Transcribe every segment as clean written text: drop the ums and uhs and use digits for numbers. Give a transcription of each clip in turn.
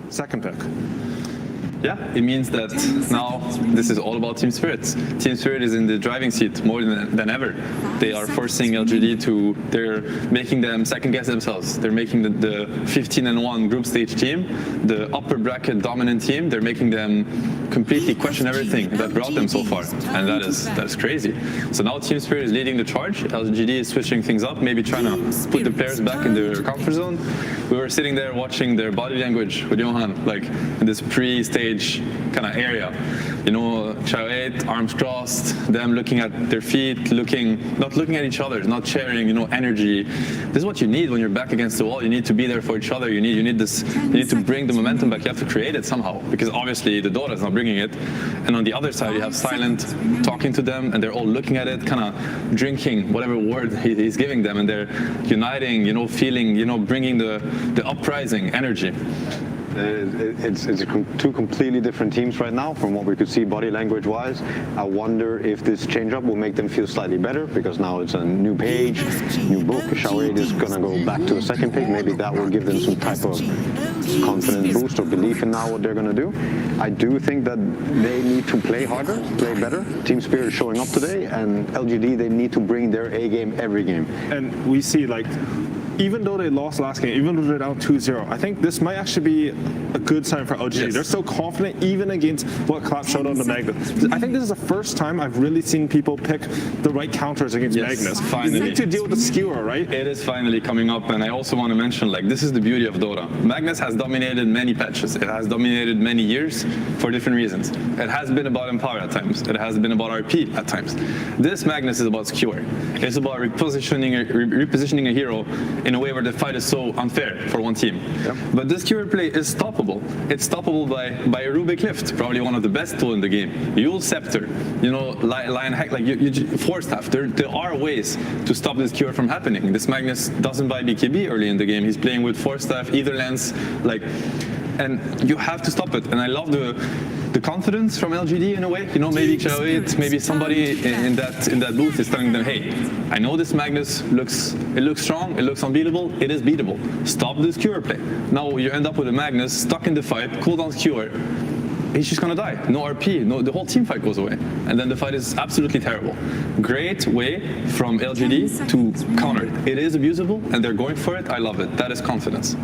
second pick. Yeah, it means that now this is all about team spirit. Team spirit is in the driving seat more than ever. They are forcing LGD to, they're making them second guess themselves. They're making the 15-1 group stage team, the upper bracket dominant team, they're making them completely question everything that brought them so far. And that is crazy. So now team spirit is leading the charge. LGD is switching things up, maybe trying to put the players back in their comfort zone. We were sitting there watching their body language with Johan, like in this pre-stage kind of area. You know, Chow 8, arms crossed, them looking at their feet, not looking at each other, not sharing, you know, energy. This is what you need when you're back against the wall. You need to be there for each other. You need to bring the momentum back. You have to create it somehow, because obviously the DotA is not bringing it. And on the other side, you have Silent talking to them, and they're all looking at it, kind of drinking whatever word he's giving them, and they're uniting, you know, feeling, you know, bringing the uprising energy. It's two completely different teams right now from what we could see body language wise. I wonder if this change up will make them feel slightly better, because now it's a new page, new book. Shawade is going to go back to a second pick. Maybe that will give them some type of confidence boost or belief in now what they're going to do. I do think that they need to play harder, play better. Team spirit is showing up today, and LGD, they need to bring their A game every game. And we see, like, even though they lost last game, even though they're down 2-0, I think this might actually be a good sign for LGD. Yes. They're so confident, even against what Clap showed on the Magnus. I think this is the first time I've really seen people pick the right counters against Magnus. Finally. You need to deal with the skewer, right? It is finally coming up, and I also want to mention, like, this is the beauty of DotA. Magnus has dominated many patches. It has dominated many years for different reasons. It has been about Empower at times. It has been about RP at times. This Magnus is about skewer. It's about repositioning a hero in a way where the fight is so unfair for one team. Yep. But this skewer play is stoppable. It's stoppable by a Rubik Lift, probably one of the best tools in the game. Yule Scepter, you know, Lion Hack, like you Force Staff. There are ways to stop this skewer from happening. This Magnus doesn't buy BKB early in the game. He's playing with Force Staff, either lens, like, and you have to stop it. And I love the confidence from LGD in a way. You know, maybe Chawit, maybe somebody in that booth is telling them, hey, I know this Magnus looks strong, it looks unbeatable, it is beatable. Stop this skewer play. Now you end up with a Magnus stuck in the fight, cooldown skewer. He's just gonna die. No RP, the whole team fight goes away. And then the fight is absolutely terrible. Great way from LGD to counter it. It is abusable, and they're going for it. I love it. That is confidence.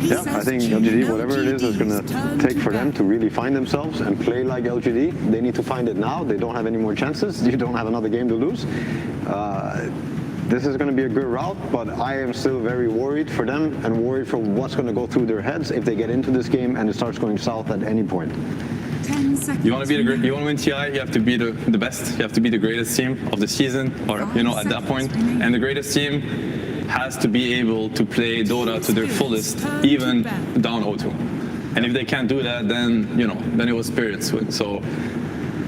Yeah, I think LGD, whatever it is going to take for them to really find themselves and play like LGD, they need to find it now. They don't have any more chances. You don't have another game to lose. This is going to be a good route, but I am still very worried for them and worried for what's going to go through their heads if they get into this game and it starts going south at any point. You want to win TI, you have to be the best. You have to be the greatest team of the season, or, you know, at that point. And the greatest team has to be able to play DotA to their fullest, even down 0-2. And if they can't do that, then, you know, then it was Spirits win. So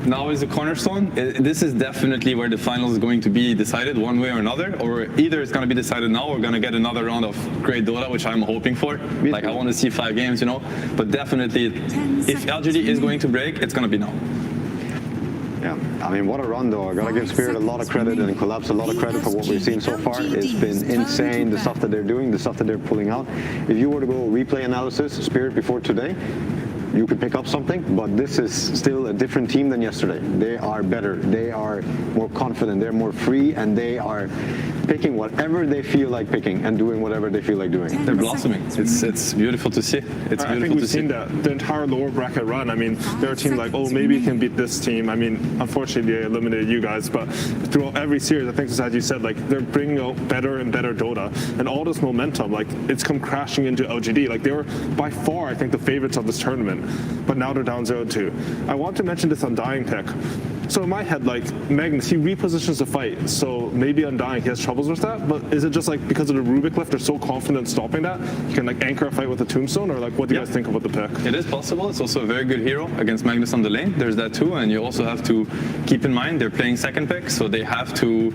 now is the cornerstone. This is definitely where the final is going to be decided one way or another, or either it's going to be decided now or we're going to get another round of great DotA, which I'm hoping for. Like, I want to see 5 games, you know, but definitely if LGD is going to break, it's going to be now. Yeah, I mean, what a run though. I gotta give Spirit a lot of credit and Collapse a lot of credit for what we've seen so far. It's been insane, the stuff that they're doing, the stuff that they're pulling out. If you were to go replay analysis, Spirit before today, you could pick up something, but this is still a different team than yesterday. They are better, they are more confident, they're more free, and they are picking whatever they feel like picking and doing whatever they feel like doing. They're blossoming. It's beautiful to see. It's I think we've seen that the entire lower bracket run. I mean, they're a team like, oh, maybe you can beat this team. I mean, unfortunately, they eliminated you guys, but throughout every series, I think, as you said, like, they're bringing out better and better DotA, and all this momentum, like, it's come crashing into LGD. Like, they were by far, I think, the favorites of this tournament, but now they're down 0-2. I want to mention this Undying pick. So in my head, like, Magnus, he repositions the fight, so maybe Undying, he has troubles with that, but is it just like because of the Rubik lift, they're so confident stopping that, you can like anchor a fight with a tombstone, or like what do you guys think about the pick? It is possible. It's also a very good hero against Magnus on the lane. There's that too, and you also have to keep in mind they're playing second pick, so they have to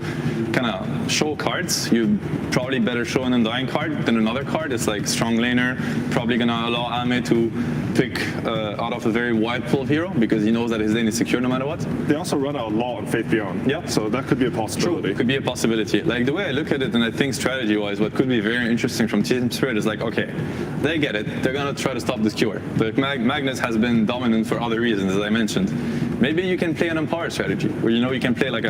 kind of show cards. You probably better show an Undying card than another card. It's like strong laner, probably gonna allow Ame to pick out of a very wide pool hero because he knows that his lane is secure no matter what. They also also run out a lot on Faith Beyond. Yeah. So that could be a possibility. Could be a possibility. Like the way I look at it, and I think strategy-wise, what could be very interesting from Team Spirit is like, okay, they get it. They're gonna try to stop this cure. But Magnus has been dominant for other reasons, as I mentioned. Maybe you can play an Empower strategy, where you can play like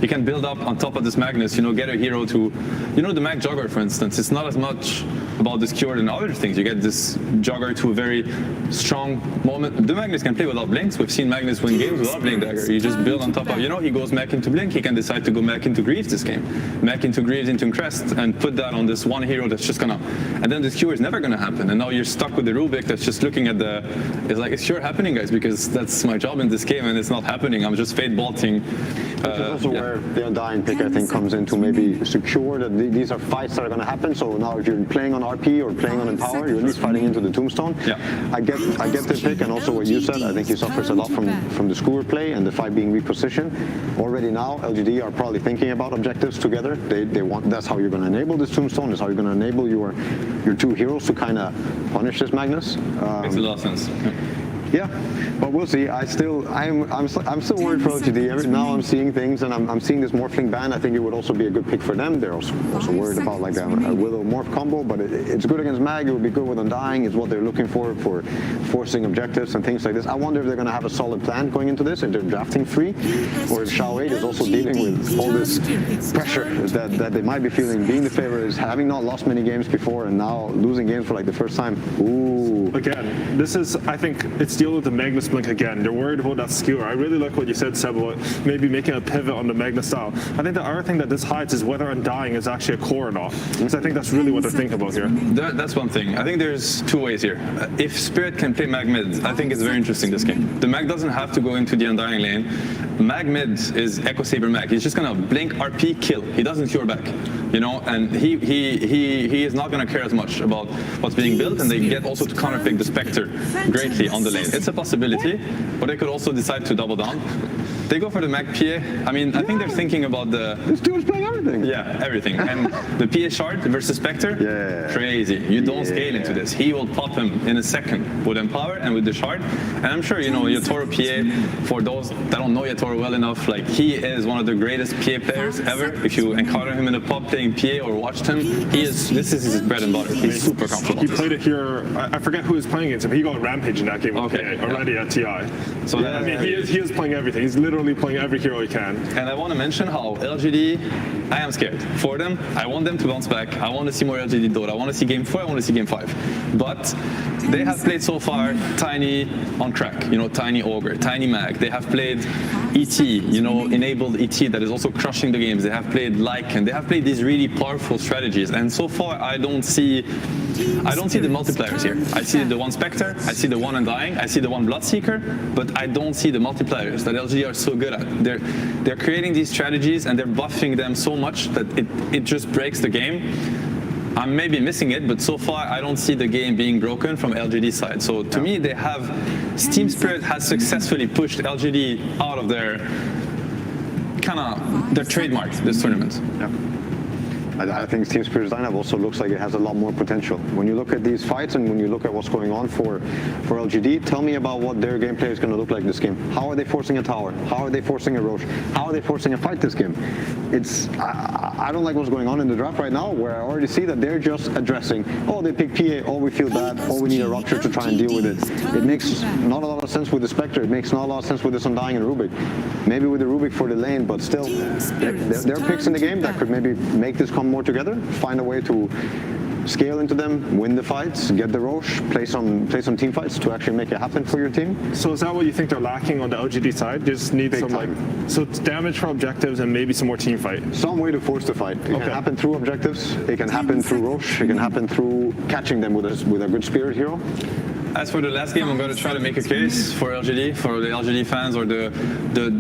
you can build up on top of this Magnus, get a hero to, the Mag Jogger, for instance. It's not as much about this cure than other things. You get this Jogger to a very strong moment. The Magnus can play without blinks. We've seen Magnus win games without blink dagger. You just build on top of, he goes back into blink. He can decide to go back into Greaves this game, back into Greaves, into Crest, and put that on this one hero that's just gonna, and then this cure is never gonna happen. And now you're stuck with the Rubik that's just looking at it's like, it's sure happening, guys, because that's my job in this game, and it's not happening. I'm just fade bolting. Where the Undying pick, I think, comes in to maybe secure that these are fights that are going to happen. So now if you're playing on RP or playing on Empower, you're at least fighting into the Tombstone. Yeah. I get the pick, and also what you said, I think he suffers a lot from the Skewer play and the fight being repositioned. Already now, LGD are probably thinking about objectives together. They want, that's how you're going to enable this Tombstone, that's how you're going to enable your two heroes to kind of punish this Magnus. Makes a lot of sense. Yeah, but we'll see. I'm still worried for LGD. Now I'm seeing things, and I'm seeing this Morphling ban. I think it would also be a good pick for them. They're also worried about like a Willow Morph combo, but it's good against Mag. It would be good with Undying. Is what they're looking for forcing objectives and things like this. I wonder if they're going to have a solid plan going into this, if they're drafting free, or if Xiao Wei is also dealing with all this pressure that they might be feeling. Being the favorite, having not lost many games before, and now losing games for like the first time. Ooh. Again, this is, I think, it's deal with the Magnus blink again. They're worried about that skewer. I really like what you said, Seb, about maybe making a pivot on the Magnus style. I think the other thing that this hides is whether Undying is actually a core or not. Because I think that's really what they're thinking about here. That's one thing. I think there's two ways here. If Spirit can play Mag mid, I think it's very interesting, this game. The Mag doesn't have to go into the Undying lane. Mag mid is Echo Saber Mag. He's just gonna blink, RP, kill. He doesn't cure back. And he is not gonna care as much about what's being built, and they get also to counterpick the Spectre greatly on the lane. It's a possibility, but they could also decide to double down. They go for the Mag PA. I mean, I think they're thinking about This dude's playing everything. Yeah, everything. And the PA shard versus Spectre, crazy. You don't scale into this. He will pop him in a second with Empower and with the shard. And I'm sure, Yatoro PA, for those that don't know Yatoro well enough, like, he is one of the greatest PA players ever. If you encounter him in a pub playing PA or watched him, this is his bread and butter. He's super comfortable. He played it here. I forget who was playing against him. He got Rampage in that game with PA already at TI. So I mean, he is playing everything. He's literally playing every hero he can. And I want to mention how LGD, I am scared for them. I want them to bounce back. I want to see more LGD DotA. I want to see game 4. I want to see game 5. But they have played so far Tiny on crack, Tiny Ogre, Tiny Mag. They have played ET, enabled ET that is also crushing the games. They have played Lycan. They have played these really powerful strategies. And so far, I don't see the multipliers here. I see the one Spectre, I see the one Undying, I see the one Bloodseeker, but I don't see the multipliers that LGD are so good at. They're creating these strategies and they're buffing them so much that it just breaks the game. I'm maybe missing it, but so far I don't see the game being broken from LGD side. So to me, Team Spirit has successfully pushed LGD out of their trademark this tournament. Yeah. I think Team Spirit's lineup also looks like it has a lot more potential. When you look at these fights and when you look at what's going on for LGD, tell me about what their gameplay is going to look like this game. How are they forcing a tower? How are they forcing a Roche? How are they forcing a fight this game? I don't like what's going on in the draft right now, where I already see that they're just addressing, they pick PA, we feel bad, we need a Rupture to try and deal with it. It makes not a lot of sense with the Spectre, it makes not a lot of sense with this Undying and Rubik. Maybe with the Rubik for the lane, but still, there are picks in the game that could maybe make this come more together, find a way to scale into them, win the fights, get the Roche, play some team fights to actually make it happen for your team. So is that what you think they're lacking on the LGD side? They just need so it's damage for objectives and maybe some more team fight. Some way to force the fight. It can happen through objectives, it can happen through Roche, it can happen through catching them with a good spirit hero. As for the last game, I'm going to try to make a case for LGD, for the LGD fans or the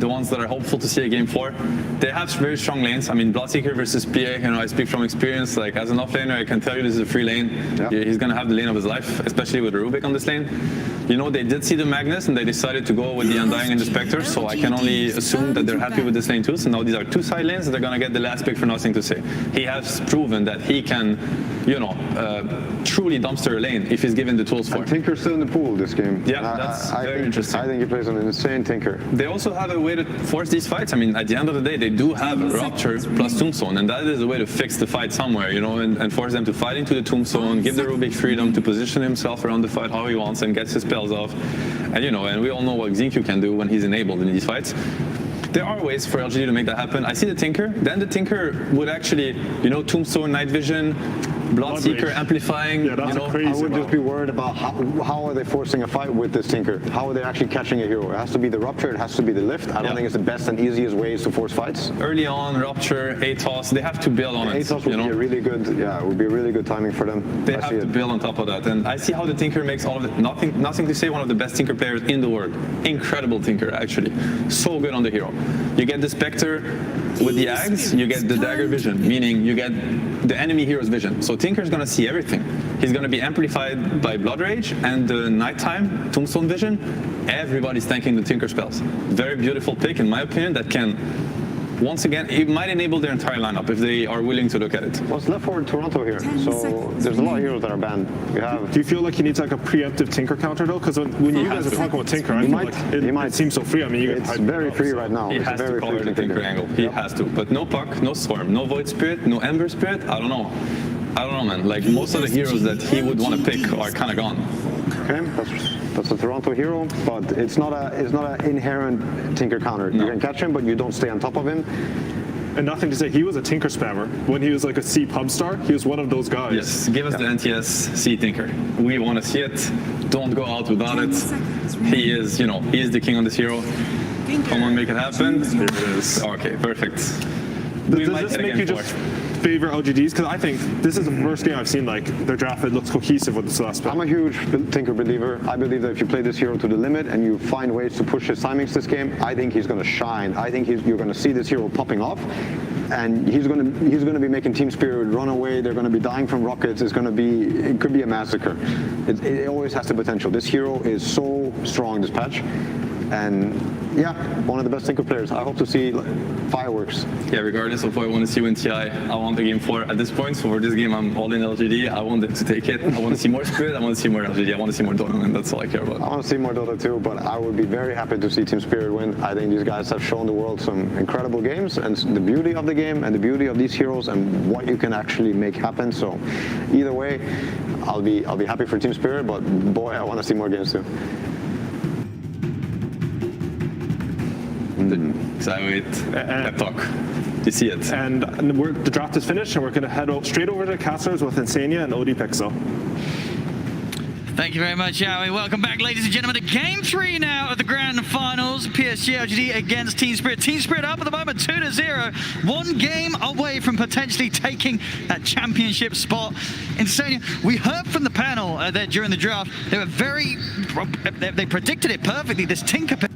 ones that are hopeful to see a game 4. They have very strong lanes. I mean, Bloodseeker versus PA, I speak from experience. Like, as an offlaner, I can tell you this is a free lane. Yeah. He's going to have the lane of his life, especially with the Rubik on this lane. They did see the Magnus and they decided to go with the Undying and the Spectre, so I can only assume that they're happy with this lane too. So now these are 2 side lanes and they're going to get the last pick for nothing to say. He has proven that he can, truly dumpster a lane if he's given the tools for it. Tinker Tinker's still in the pool this game. Yeah, that's very interesting. I think he plays an insane Tinker. They also have a way to force these fights. I mean, at the end of the day, they do have Rupture plus Tombstone, and that is a way to fix the fight somewhere, you know, and force them to fight into the Tombstone, give the Rubik freedom to position himself around the fight how he wants and gets his spells off. And, you know, and we all know what Xingqiu can do when he's enabled in these fights. There are ways for LGD to make that happen. I see the Tinker. Then the Tinker would actually, you know, Tombstone, Night Vision, Bloodseeker amplifying. Yeah, that's crazy. I would just be worried about how are they forcing a fight with this Tinker? How are they actually catching a hero? It has to be the Rupture, it has to be the lift. I don't think it's the best and easiest ways to force fights. Early on, Rupture, ATOS, they have to build on it. ATOS would be a really good, it would be a really good timing for them. They have to build on top of that. And I see how the Tinker makes all of it. Nothing to say, one of the best Tinker players in the world. Incredible Tinker, actually. So good on the hero. You get the Spectre with the Ags, you get the Dagger Vision, meaning you get the enemy hero's vision. So Tinker's gonna see everything. He's gonna be amplified by Blood Rage and the nighttime Tombstone Vision. Everybody's tanking the Tinker spells. Very beautiful pick, in my opinion, that can, once again, it might enable their entire lineup if they are willing to look at it. What's left for Toronto here? So there's a lot of heroes that are banned. We have. Do you feel like he needs like a preemptive Tinker counter though? Because when you guys are talking about Tinker, I feel like it seems so free. I mean, it's very free right now. He has to cover the Tinker angle. He has to. But no Puck, no Storm, no Void Spirit, no Ember Spirit. I don't know, man. Like most of the heroes that he would want to pick are kind of gone. Okay, that's a Toronto hero, but it's not an inherent Tinker counter. No. You can catch him, but you don't stay on top of him. And nothing to say, he was a Tinker spammer. When he was like a C pub star, he was one of those guys. Yes, give us the NTS C Tinker. We want to see it. Don't go out without it. He is, you know, he is the king on this hero. Come on, make it happen. Here it is. Okay, perfect. Does this make you just favor LGDs? Because I think this is the first game I've seen like their draft that looks cohesive with the last pick. I'm a huge Tinker believer. I believe that if you play this hero to the limit and you find ways to push his timings this game, I think he's going to shine. I think you're going to see this hero popping off, and he's going to be making Team Spirit run away. They're going to be dying from rockets. It could be a massacre. It always has the potential. This hero is so strong this patch. And yeah, one of the best Tinker players. I hope to see fireworks. Yeah, regardless of what I want to see win TI, I want the game 4 at this point. So for this game, I'm all in LGD. I want them to take it. I want to see more Spirit. I want to see more LGD. I want to see more DotA, and that's all I care about. I want to see more DotA too, but I would be very happy to see Team Spirit win. I think these guys have shown the world some incredible games, and the beauty of the game and the beauty of these heroes and what you can actually make happen. So either way, I'll be happy for Team Spirit, but boy, I want to see more games too. Excited pep talk. You see it. And the draft is finished, and we're going to head straight over to Casters with Insania and OD Pixel. Thank you very much, Yowie. Welcome back, ladies and gentlemen, to Game 3 now of the Grand Finals. PSG.LGD against Team Spirit. Team Spirit up at the moment, 2-0. One game away from potentially taking that championship spot. Insania, we heard from the panel there during the draft. They were they predicted it perfectly, this Tinker pick,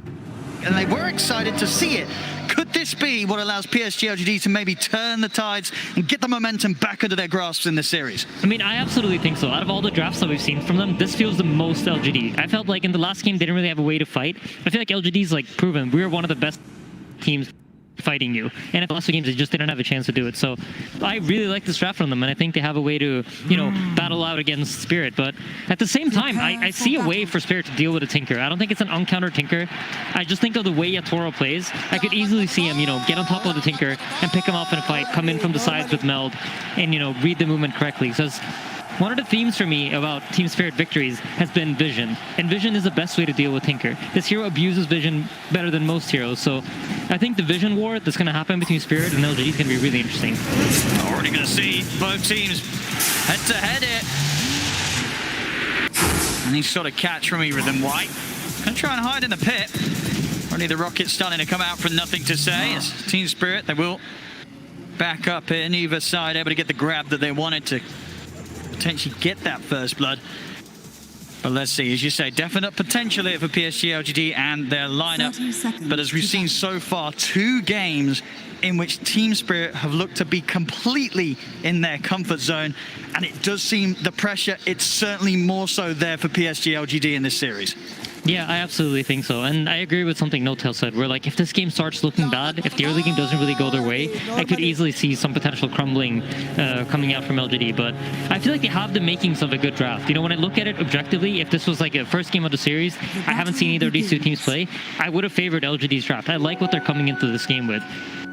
and they were excited to see it. Could this be what allows PSG.LGD to maybe turn the tides and get the momentum back under their grasps in this series? I mean, I absolutely think so. Out of all the drafts that we've seen from them, this feels the most LGD. I felt like in the last game, they didn't really have a way to fight. I feel like LGD's like proven we're one of the best teams fighting you. And in the last two games, they just didn't have a chance to do it. So I really like this draft from them, and I think they have a way to, you know, battle out against Spirit. But at the same time, I see a way for Spirit to deal with a Tinker. I don't think it's an uncountered Tinker. I just think of the way Yatoro plays. I could easily see him, you know, get on top of the Tinker and pick him off in a fight, come in from the sides with Meld, and, you know, read the movement correctly. So one of the themes for me about Team Spirit victories has been vision. And vision is the best way to deal with Tinker. This hero abuses vision better than most heroes. So I think the vision war that's going to happen between Spirit and LGD is going to be really interesting. Already going to see both teams head to head it. And he's sort of catch from either of them. White going to try and hide in the pit. Already the rocket starting to come out from nothing to say. As Team Spirit, they will back up in either side, able to get the grab that they wanted to potentially get that first blood. But let's see, as you say, definite potential here for PSG.LGD and their lineup. But as we've seen so far, 2 games in which Team Spirit have looked to be completely in their comfort zone. And it does seem the pressure, it's certainly more so there for PSG.LGD in this series. Yeah, I absolutely think so. And I agree with something No-Tail said, where like if this game starts looking bad, if the early game doesn't really go their way, I could easily see some potential crumbling coming out from LGD. But I feel like they have the makings of a good draft. You know, when I look at it objectively, if this was like a first game of the series, I haven't seen either of these two teams play, I would have favored LGD's draft. I like what they're coming into this game with.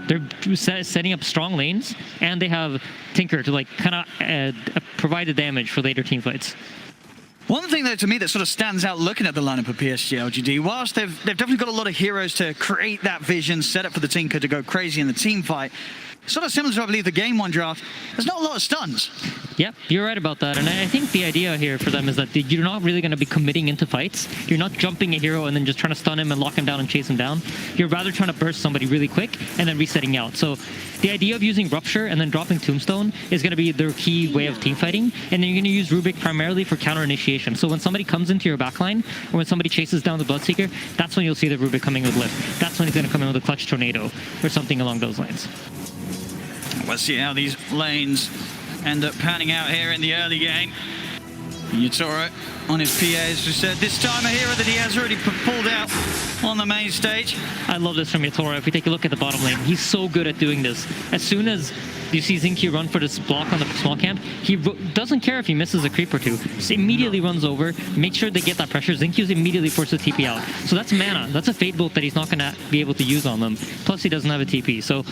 They're setting up strong lanes, and they have Tinker to like kind of provide the damage for later team fights. One thing, though, to me that sort of stands out looking at the lineup of PSG.LGD, whilst they've definitely got a lot of heroes to create that vision, set up for the Tinker to go crazy in the team fight, sort of similar to, I believe, the Game 1 draft, there's not a lot of stuns. Yep, you're right about that. And I think the idea here for them is that you're not really going to be committing into fights. You're not jumping a hero and then just trying to stun him and lock him down and chase him down. You're rather trying to burst somebody really quick and then resetting out. So the idea of using Rupture and then dropping Tombstone is going to be their key way of team fighting. And then you're going to use Rubik primarily for counter initiation. So when somebody comes into your backline or when somebody chases down the Bloodseeker, that's when you'll see the Rubik coming with lift. That's when he's going to come in with a clutch tornado or something along those lines. Let's see how these lanes end up panning out here in the early game. Yatoro on his PA, as we said. This time a hero that he has already pulled out on the main stage. I love this from Yatoro. If we take a look at the bottom lane, he's so good at doing this. As soon as you see Zinky run for this block on the small camp, he doesn't care if he misses a creep or two. Just immediately runs over, make sure they get that pressure. Zinky's immediately forced to TP out. So that's mana. That's a Fate Bolt that he's not going to be able to use on them. Plus he doesn't have a TP. So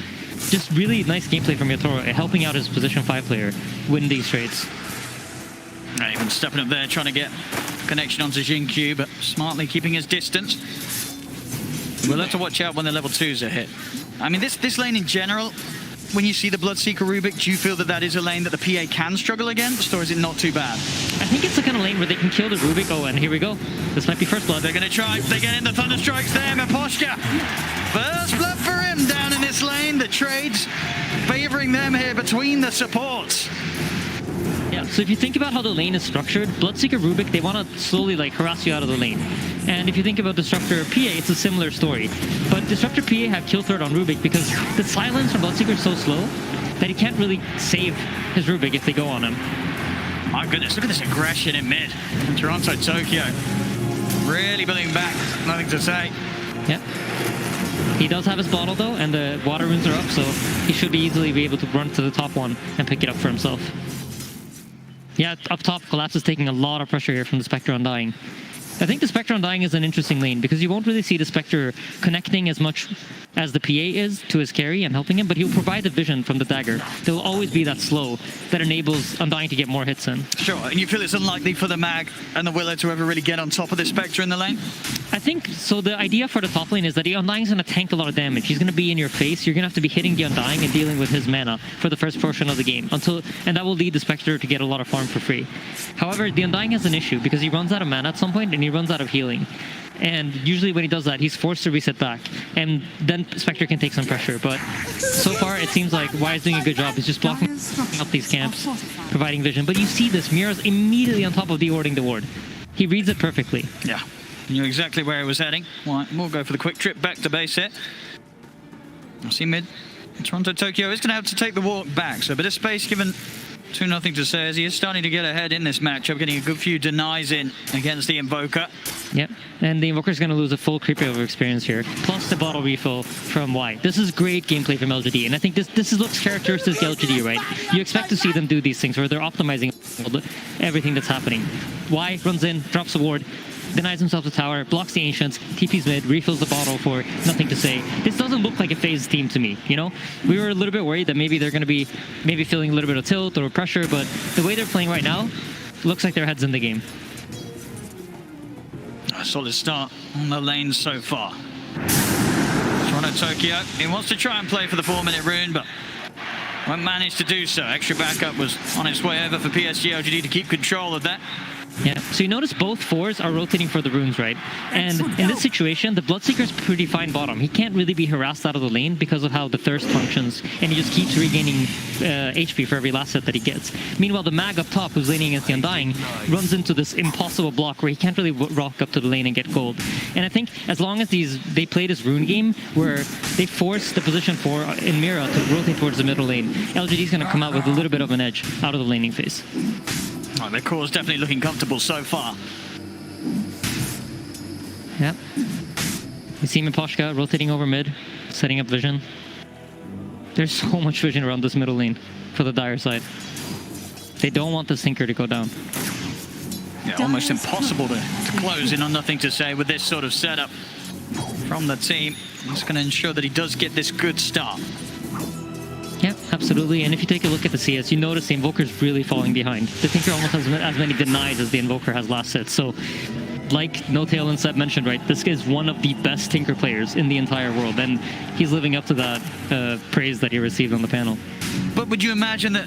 just really nice gameplay from Yatoro, helping out his position 5 player win these trades. Not even stepping up there, trying to get connection onto Jinkyu, but smartly keeping his distance. We'll have to watch out when the level 2s are hit. I mean, this lane in general, when you see the Bloodseeker Rubik, do you feel that that is a lane that the PA can struggle against, or is it not too bad? I think it's the kind of lane where they can kill the Rubik. Oh, and here we go. This might be first blood. They're going to try. They get in the Thunder Strikes there, Maposhka. First blood for him down in this lane. The trades favoring them here between the supports. Yeah, so if you think about how the lane is structured, Bloodseeker Rubik, they want to slowly like harass you out of the lane. And if you think about Disruptor PA, it's a similar story. But Disruptor PA have kill threat on Rubik because the silence from Bloodseeker is so slow that he can't really save his Rubik if they go on him. My goodness, look at this aggression in mid. And Toronto Tokyo really building back, nothing to say. Yeah. He does have his bottle though, and the water runes are up, so he should easily be able to run to the top one and pick it up for himself. Yeah, up top, Collapse is taking a lot of pressure here from the Spectre Undying. I think the Spectre Undying is an interesting lane because you won't really see the Spectre connecting as much as the PA is to his carry and helping him, but he'll provide the vision from the dagger. There will always be that slow that enables Undying to get more hits in. Sure, and you feel it's unlikely for the Mag and the Willow to ever really get on top of the Spectre in the lane? I think, so the idea for the top lane is that the Undying's going to tank a lot of damage. He's going to be in your face. You're going to have to be hitting the Undying and dealing with his mana for the first portion of the game, and that will lead the Spectre to get a lot of farm for free. However, the Undying has an issue because he runs out of mana at some point and he runs out of healing. And usually when he does that, he's forced to reset back. And then Spectre can take some pressure. But so far, it seems like Y is doing a good job. He's just blocking up these camps, providing vision. But you see this, Mira's immediately on top of de-warding the ward. He reads it perfectly. Yeah, knew exactly where he was heading. Well, we'll go for the quick trip back to base hit. I see mid. Toronto Tokyo is going to have to take the walk back. So a bit of space given to nothing to say as he is starting to get ahead in this matchup, getting a good few denies in against the Invoker. Yep, and the Invoker's going to lose a full creep over experience here, plus the bottle refill from Y. This is great gameplay from LGD, and I think this looks characteristic of LGD, right? You expect to see them do these things where they're optimizing everything that's happening. Y runs in, drops a ward, denies himself the tower, blocks the Ancients, TP's mid, refills the bottle for nothing to say. This doesn't look like a phase team to me, you know? We were a little bit worried that maybe they're going to be feeling a little bit of tilt or pressure, but the way they're playing right now, looks like their head's in the game. A solid start on the lane so far. Toronto Tokyo, he wants to try and play for the 4-minute rune, but won't manage to do so. Extra backup was on its way over for PSG.LGD to keep control of that. Yeah, so you notice both 4s are rotating for the runes, right? And in this situation, the Bloodseeker's pretty fine bottom. He can't really be harassed out of the lane because of how the Thirst functions, and he just keeps regaining HP for every last hit that he gets. Meanwhile, the Mag up top, who's laning against the Undying, runs into this impossible block where he can't really rock up to the lane and get gold. And I think as long as they play this rune game where they force the position 4 in Mira to rotate towards the middle lane, LGD's going to come out with a little bit of an edge out of the laning phase. Right, their core is definitely looking comfortable so far. Yep. You see Miposhka rotating over mid, setting up vision. There's so much vision around this middle lane for the Dire side. They don't want the sinker to go down. Yeah, almost impossible to close in on nothing to say with this sort of setup from the team. It's going to ensure that he does get this good start. Yeah, absolutely. And if you take a look at the CS, you notice the Invoker's really falling behind. The Tinker almost has as many denies as the Invoker has last set. So, like NoTail and Seb mentioned, right, this is one of the best Tinker players in the entire world. And he's living up to that praise that he received on the panel. But would you imagine that,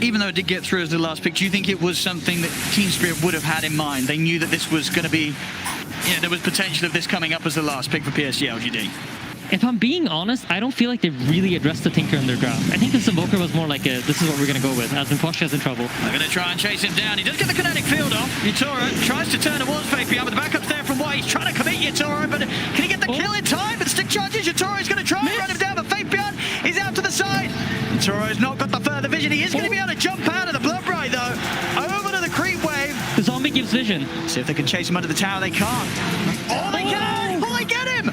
even though it did get through as the last pick, do you think it was something that Team Spirit would have had in mind? They knew that this was going to be, there was potential of this coming up as the last pick for PSG.LGD. If I'm being honest, I don't feel like they really addressed the Tinker in their draft. I think this Invoker was more like this is what we're going to go with, as Miposhka's in trouble. They're going to try and chase him down. He does get the kinetic field off. Yutoro tries to turn towards Fabian, but the backup's there from White. He's trying to commit Yutoro, but can he get the kill in time? But stick charges, Yutoro's going to try and run him down, but Fabian is out to the side. Yutoro's not got the further vision. He is going to be able to jump out of the blood bright, though. Over to the creep wave. The zombie gives vision. See if they can chase him under the tower. They can't. Oh, they can! Oh, they get him!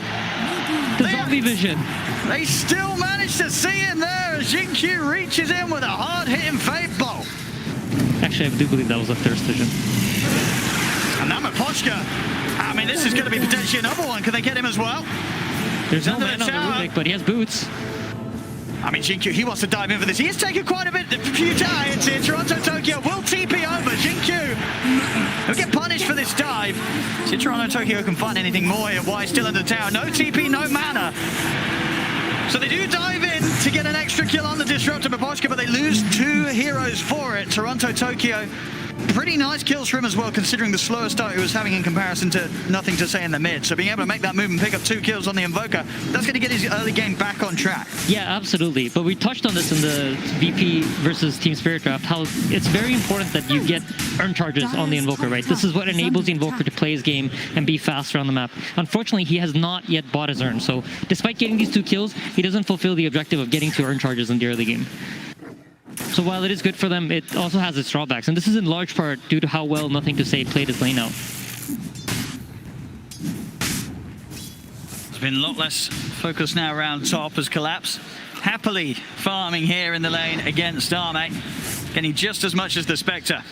The zombie vision. They still manage to see him there as Jinkyu reaches in with a hard-hitting Fate Bolt. Actually, I do believe that was a thirst vision. And now Miposhka. I mean, this is going to be potentially another one. Can they get him as well? There's no man on the Rubik, but he has boots. I mean, Jinkyu, he wants to dive in for this. He has taken quite a few dives here. Toronto Tokyo will TP over. Jinkyu, he'll get punished for this dive. See if Toronto Tokyo can find anything more here. Why still in the tower? No TP, no mana. So they do dive in to get an extra kill on the Disruptor Miposhka, but they lose 2 heroes for it. Toronto Tokyo, pretty nice kills for him as well, considering the slower start he was having in comparison to nothing to say in the mid. So being able to make that move and pick up 2 kills on the Invoker, that's going to get his early game back on track. Yeah, absolutely. But we touched on this in the VP versus Team Spirit draft, how it's very important that you get earn charges on the Invoker, right? This is what enables the Invoker to play his game and be faster on the map. Unfortunately, he has not yet bought his earn. So despite getting these 2 kills, he doesn't fulfill the objective of getting 2 earn charges in the early game. So while it is good for them, it also has its drawbacks. And this is in large part due to how well Nothing to Say played his lane out. There's been a lot less focus now around top as Collapse happily farming here in the lane against Arme, getting just as much as the Spectre.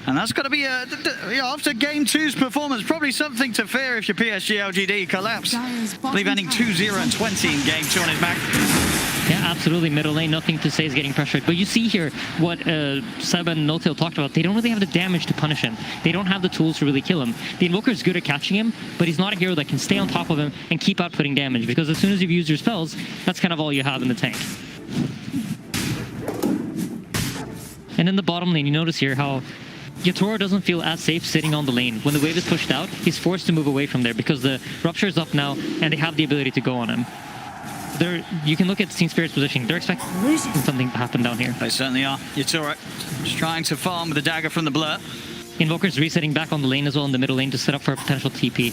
And that's got to be, after Game 2's performance, probably something to fear if you're PSG.LGD. Collapse, I believe ending 2-0 and 20 in Game 2 on his back. Yeah, absolutely. Middle lane, Nothing to Say is getting pressured. But you see here what Seb and NoTail talked about. They don't really have the damage to punish him. They don't have the tools to really kill him. The Invoker is good at catching him, but he's not a hero that can stay on top of him and keep outputting damage, because as soon as you've used your spells, that's kind of all you have in the tank. And in the bottom lane, you notice here how Yutoro doesn't feel as safe sitting on the lane. When the wave is pushed out, he's forced to move away from there because the Rupture is up now and they have the ability to go on him. You can look at Team Spirit's positioning. They're expecting something to happen down here. They certainly are. Yutoro just trying to farm with the dagger from the blur. Invoker's resetting back on the lane as well in the middle lane to set up for a potential TP.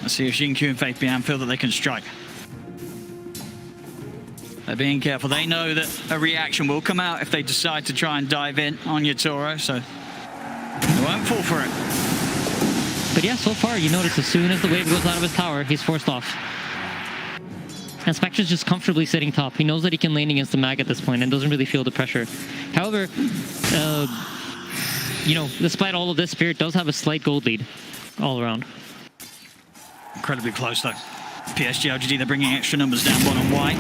Let's see if Jinkyu and Fabian feel that they can strike. They're being careful. They know that a reaction will come out if they decide to try and dive in on Yutoro, so they won't fall for it. But yeah, so far you notice as soon as the wave goes out of his tower, he's forced off. And Spectre's just comfortably sitting top. He knows that he can lane against the mag at this point and doesn't really feel the pressure. However, despite all of this, Spirit does have a slight gold lead all around. Incredibly close though. PSG.LGD, they're bringing extra numbers down bottom white.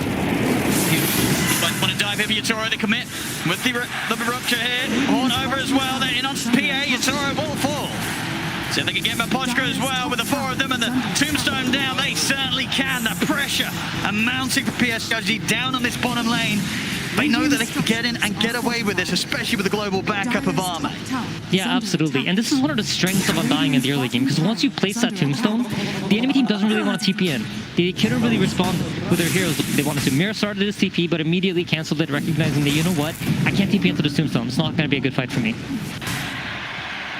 But want to dive in for Yutoro, they commit with the Rupture here. Horn over as well, they're in on PA, Yutoro will fall. See if they can get Miposhka as well with the 4 of them and the Tombstone down. They certainly can. The pressure mounting for PSG.LGD down on this bottom lane. They know that they can get in and get away with this, especially with the global backup of armor. Yeah, absolutely. And this is one of the strengths of Undying in the early game, because once you place that Tombstone, the enemy team doesn't really want to TP in. They couldn't really respond with their heroes they wanted to. Mirror started his TP, but immediately canceled it, recognizing that, you know what, I can't TP into this Tombstone. It's not going to be a good fight for me.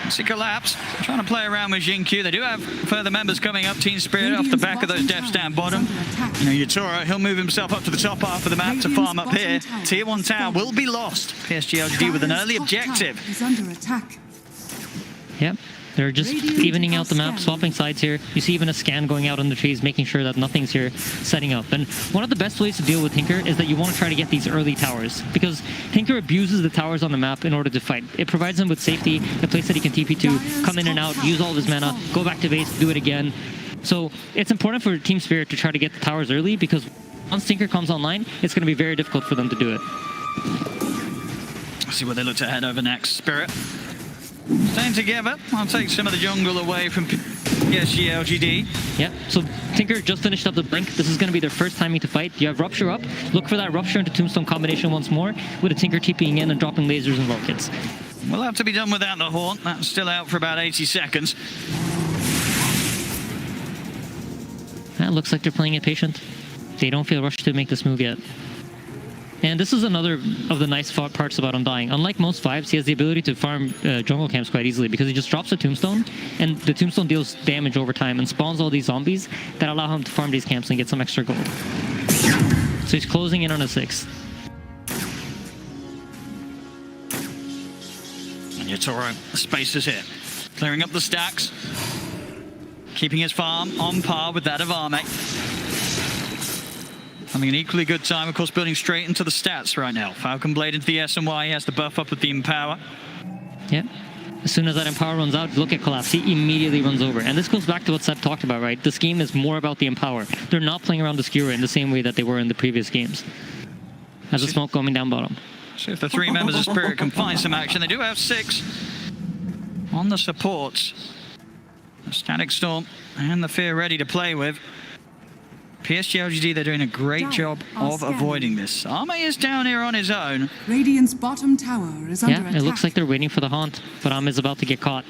It's a Collapse, trying to play around with Jinkyu. They do have further members coming up. Team Spirit off the back of those deaths down bottom. Yutoro, he'll move himself up to the top half of the map to farm up here. Tier 1 tower will be lost. PSG.LGD with an early objective. Yep. They're just evening out the map, swapping sides here. You see even a scan going out on the trees, making sure that nothing's here setting up. And one of the best ways to deal with Tinker is that you want to try to get these early towers, because Tinker abuses the towers on the map in order to fight. It provides him with safety, a place that he can TP to, come in and out, use all of his mana, go back to base, do it again. So it's important for Team Spirit to try to get the towers early, because once Tinker comes online, it's going to be very difficult for them to do it. Let's see where they look to head over next. Spirit staying together. I'll take some of the jungle away from PSG.LGD. Yeah, so Tinker just finished up the Blink. This is going to be their first timing to fight. You have Rupture up. Look for that Rupture into Tombstone combination once more, with a Tinker TPing in and dropping lasers and rockets. We'll have to be done without the Haunt. That's still out for about 80 seconds. It looks like they're playing it patient. They don't feel rushed to make this move yet. And this is another of the nice parts about Undying. Unlike most 5s, he has the ability to farm jungle camps quite easily, because he just drops a Tombstone, and the Tombstone deals damage over time and spawns all these zombies that allow him to farm these camps and get some extra gold. So he's closing in on a 6. And Yatoro, the space is here. Clearing up the stacks. Keeping his farm on par with that of Arme. Having an equally good time, of course, building straight into the stats right now. Falcon Blade into the SNY, he has the buff up with the Empower. Yep. As soon as that Empower runs out, look at Collapse. He immediately runs over. And this goes back to what Seb talked about, right? This game is more about the Empower. They're not playing around the Skewer in the same way that they were in the previous games. As a smoke coming down bottom. See if the 3 members of Spirit can find some action. They do have 6 on the supports. The Static Storm and the Fear ready to play with. PSG.LGD, they're doing a great job of avoiding this. Arme is down here on his own. Radiant's bottom tower is under attack. Yeah, it looks like they're waiting for the Haunt, but Arme's about to get caught.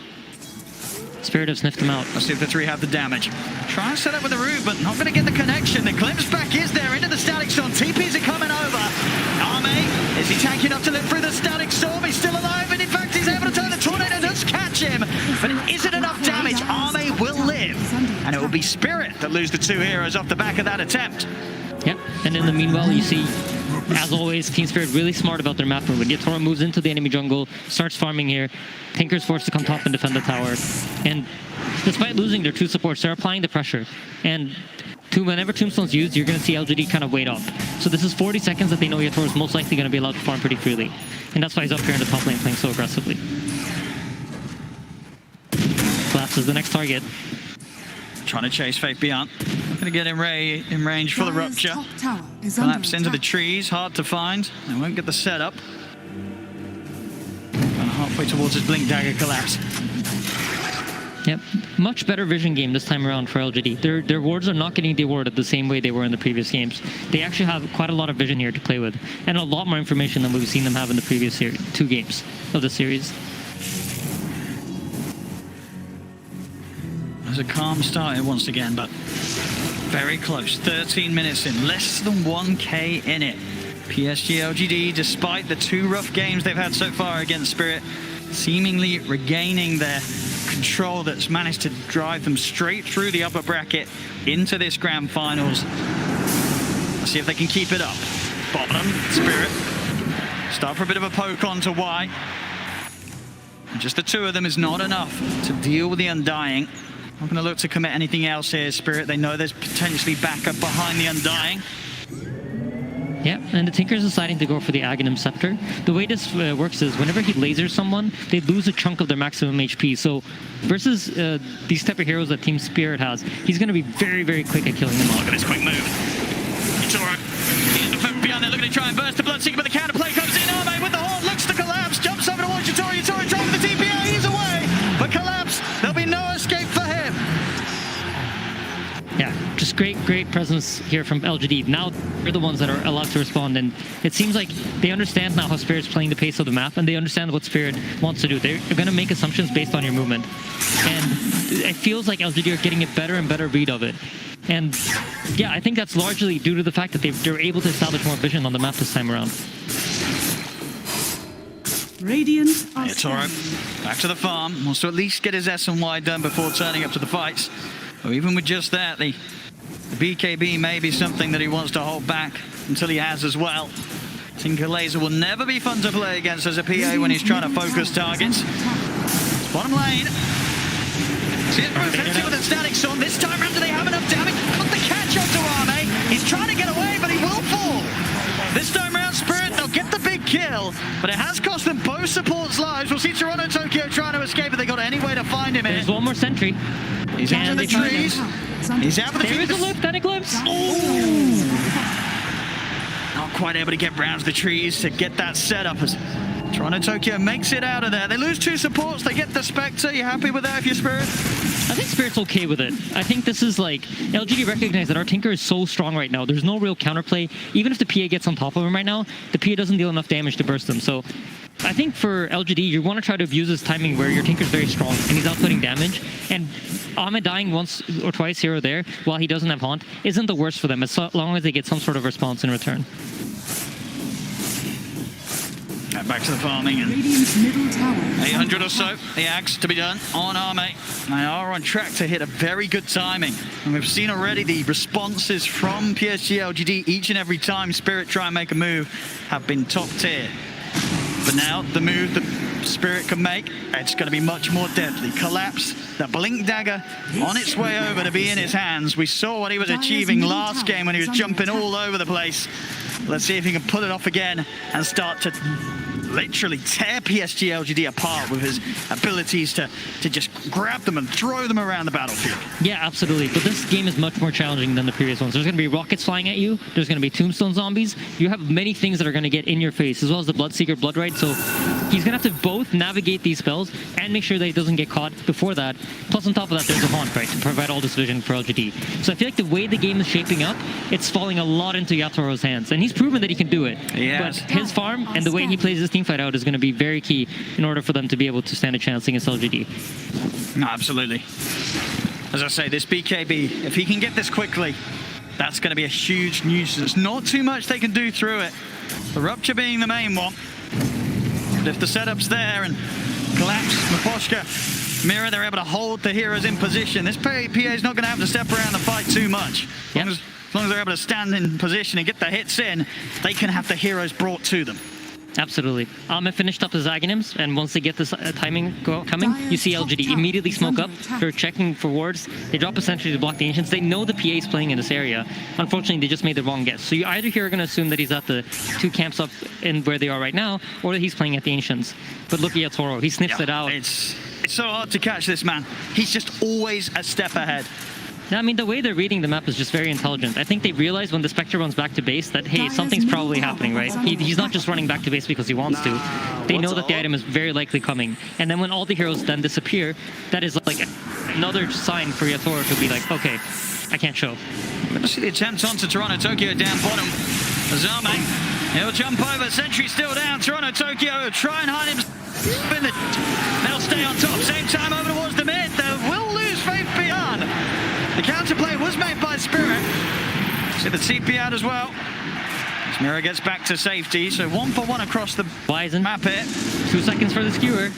Spirit have sniffed him out. Let's see if the 3 have the damage. Try and set up with the root, but not going to get the connection. The glimpse back is there into the Static Storm. TPs are coming over. Arme, is he tanking up to live through the Static Storm? He's still alive, and in fact, he's able to turn the Tornado, does catch him. But it isn't enough damage. Arme will live. And it will be Spirit that lose the 2 heroes off the back of that attempt. Yep, and in the meanwhile, you see, as always, Team Spirit really smart about their map movement. Yatoro moves into the enemy jungle, starts farming here. Tinker's forced to come top and defend the tower. And despite losing their 2 supports, they're applying the pressure. And whenever Tombstone's used, you're going to see LGD kind of wait up. So this is 40 seconds that they know Yatoro's most likely going to be allowed to farm pretty freely. And that's why he's up here in the top lane playing so aggressively. Collapse is the next target. Trying to chase Faith Beyond. Going to get in range for the Rupture. Top tower is under Collapse into the attack. trees, hard to find. They won't get the setup. And halfway towards his Blink Dagger Collapse. Yep, much better vision game this time around for LGD. Their wards are not getting dewarded the same way they were in the previous games. They actually have quite a lot of vision here to play with, and a lot more information than we've seen them have in the previous 2 games of the series. There's a calm start here once again, but very close. 13 minutes in, less than 1k in it. PSG.LGD, despite the 2 rough games they've had so far against Spirit, seemingly regaining their control that's managed to drive them straight through the upper bracket into this grand finals. Let's see if they can keep it up. Bottom, Spirit. Start for a bit of a poke on to Y. And just the 2 of them is not enough to deal with the Undying. Not going to look to commit anything else here, Spirit. They know there's potentially backup behind the Undying. Yeah, and the Tinker's deciding to go for the Aghanim Scepter. The way this works is whenever he lasers someone, they lose a chunk of their maximum HP. So versus these type of heroes that Team Spirit has, he's going to be very, very quick at killing them all. Look at this quick move. It's all right. Beyond there, looking to try and burst the Bloodseeker, but the counterplay comes in. Arme with the Haunt, looks to collapse, jumps over towards Yatoro. Yatoro trying with the TPA, he's away. But Collapse, there'll be no escape for him. Yeah, just great presence here from LGD. Now they're the ones that are allowed to respond, and it seems like they understand now how Spirit's playing the pace of the map, and they understand what Spirit wants to do. They're going to make assumptions based on your movement, and it feels like LGD are getting a better and better read of it. And yeah, I think that's largely due to the fact that they're able to establish more vision on the map this time around. Radiant are It's all right. Back to the farm. Wants to at least get his S&Y done before turning up to the fights. But even with just that, the BKB may be something that he wants to hold back until he has as well. Tinker Laser will never be fun to play against as a PA when he's trying to focus targets. Bottom lane. Let's see with the static storm. This time around, do they have enough damage? Put the catch onto Arme. He's trying to get away, but he will fall. This time around, Spirit, they'll get the big kill, but it has cost them both supports' lives. We'll see Toronto Tokyo trying to escape, but they got any way to find him here. There's one more sentry. He's out of the trees. He's out of the There is trees. a loop, that eclipse. Not quite able to get round to the trees to get that set up as Toronto Tokyo makes it out of there. They lose 2 supports, they get the Spectre. You happy with that if you're Spirit? I think Spirit's okay with it. I think this is like, LGD recognize that our Tinker is so strong right now. There's no real counterplay. Even if the PA gets on top of him right now, the PA doesn't deal enough damage to burst him. So I think for LGD, you want to try to abuse his timing where your Tinker's very strong and he's outputting damage. And Ahmed dying once or twice here or there while he doesn't have Haunt isn't the worst for them as long as they get some sort of response in return. Back to the farming. And Radiant's middle tower. 800 or so, the axe to be done on Arme. They are on track to hit a very good timing. And we've seen already the responses from PSG.LGD each and every time Spirit try and make a move have been top tier. But now the move that Spirit can make, it's going to be much more deadly. Collapse, the Blink Dagger on its way over to be in his hands. We saw what he was achieving last game when he was jumping all over the place. Let's see if he can pull it off again and start to literally tear PSG.LGD apart with his abilities to just grab them and throw them around the battlefield. Yeah, absolutely. But this game is much more challenging than the previous ones. There's going to be rockets flying at you. There's going to be tombstone zombies. You have many things that are going to get in your face, as well as the Bloodseeker Bloodrite. So he's going to have to both navigate these spells and make sure that he doesn't get caught before that. Plus, on top of that, there's a Haunt, right, to provide all this vision for LGD. So I feel like the way the game is shaping up, it's falling a lot into Yatoro's hands. And he's proven that he can do it. Yes. But his farm and the way he plays his team fight out is going to be very key in order for them to be able to stand a chance against LGD. No, absolutely. As I say, this BKB, if he can get this quickly, that's going to be a huge nuisance. Not too much they can do through it. The Rupture being the main one. But if the setup's there and Collapse, Miposhka, Mirror, they're able to hold the heroes in position. This PA is not going to have to step around the fight too much. Yep. As long as they're able to stand in position and get the hits in, they can have the heroes brought to them. Absolutely. Ahmed finished up his Aghanims, and once they get this timing coming, you see LGD immediately smoke up. They're checking for wards. They drop a sentry to block the Ancients. They know the PA is playing in this area. Unfortunately, they just made the wrong guess. So you either here are going to assume that he's at the 2 camps up in where they are right now, or that he's playing at the Ancients. But look at Yatoro. He sniffs it out. It's so hard to catch this man. He's just always a step ahead. I mean, the way they're reading the map is just very intelligent. I think they realize when the Spectre runs back to base that, hey, something's probably happening, right? He's not just running back to base because he wants to. They know that the item is very likely coming. And then when all the heroes then disappear, that is like another sign for Yatoro to be like, okay, I can't show. Let's see the attempt onto Toronto Tokyo down bottom. Azame, he'll jump over. Sentry still down. Toronto Tokyo try and hide him. They'll stay on top. Same time over towards the mid. They will lose faith beyond. The counterplay was made by Spirit. See the TP out as well. Mirror gets back to safety, so 1 for 1 across the Wizen. map here. 2 seconds for the skewer.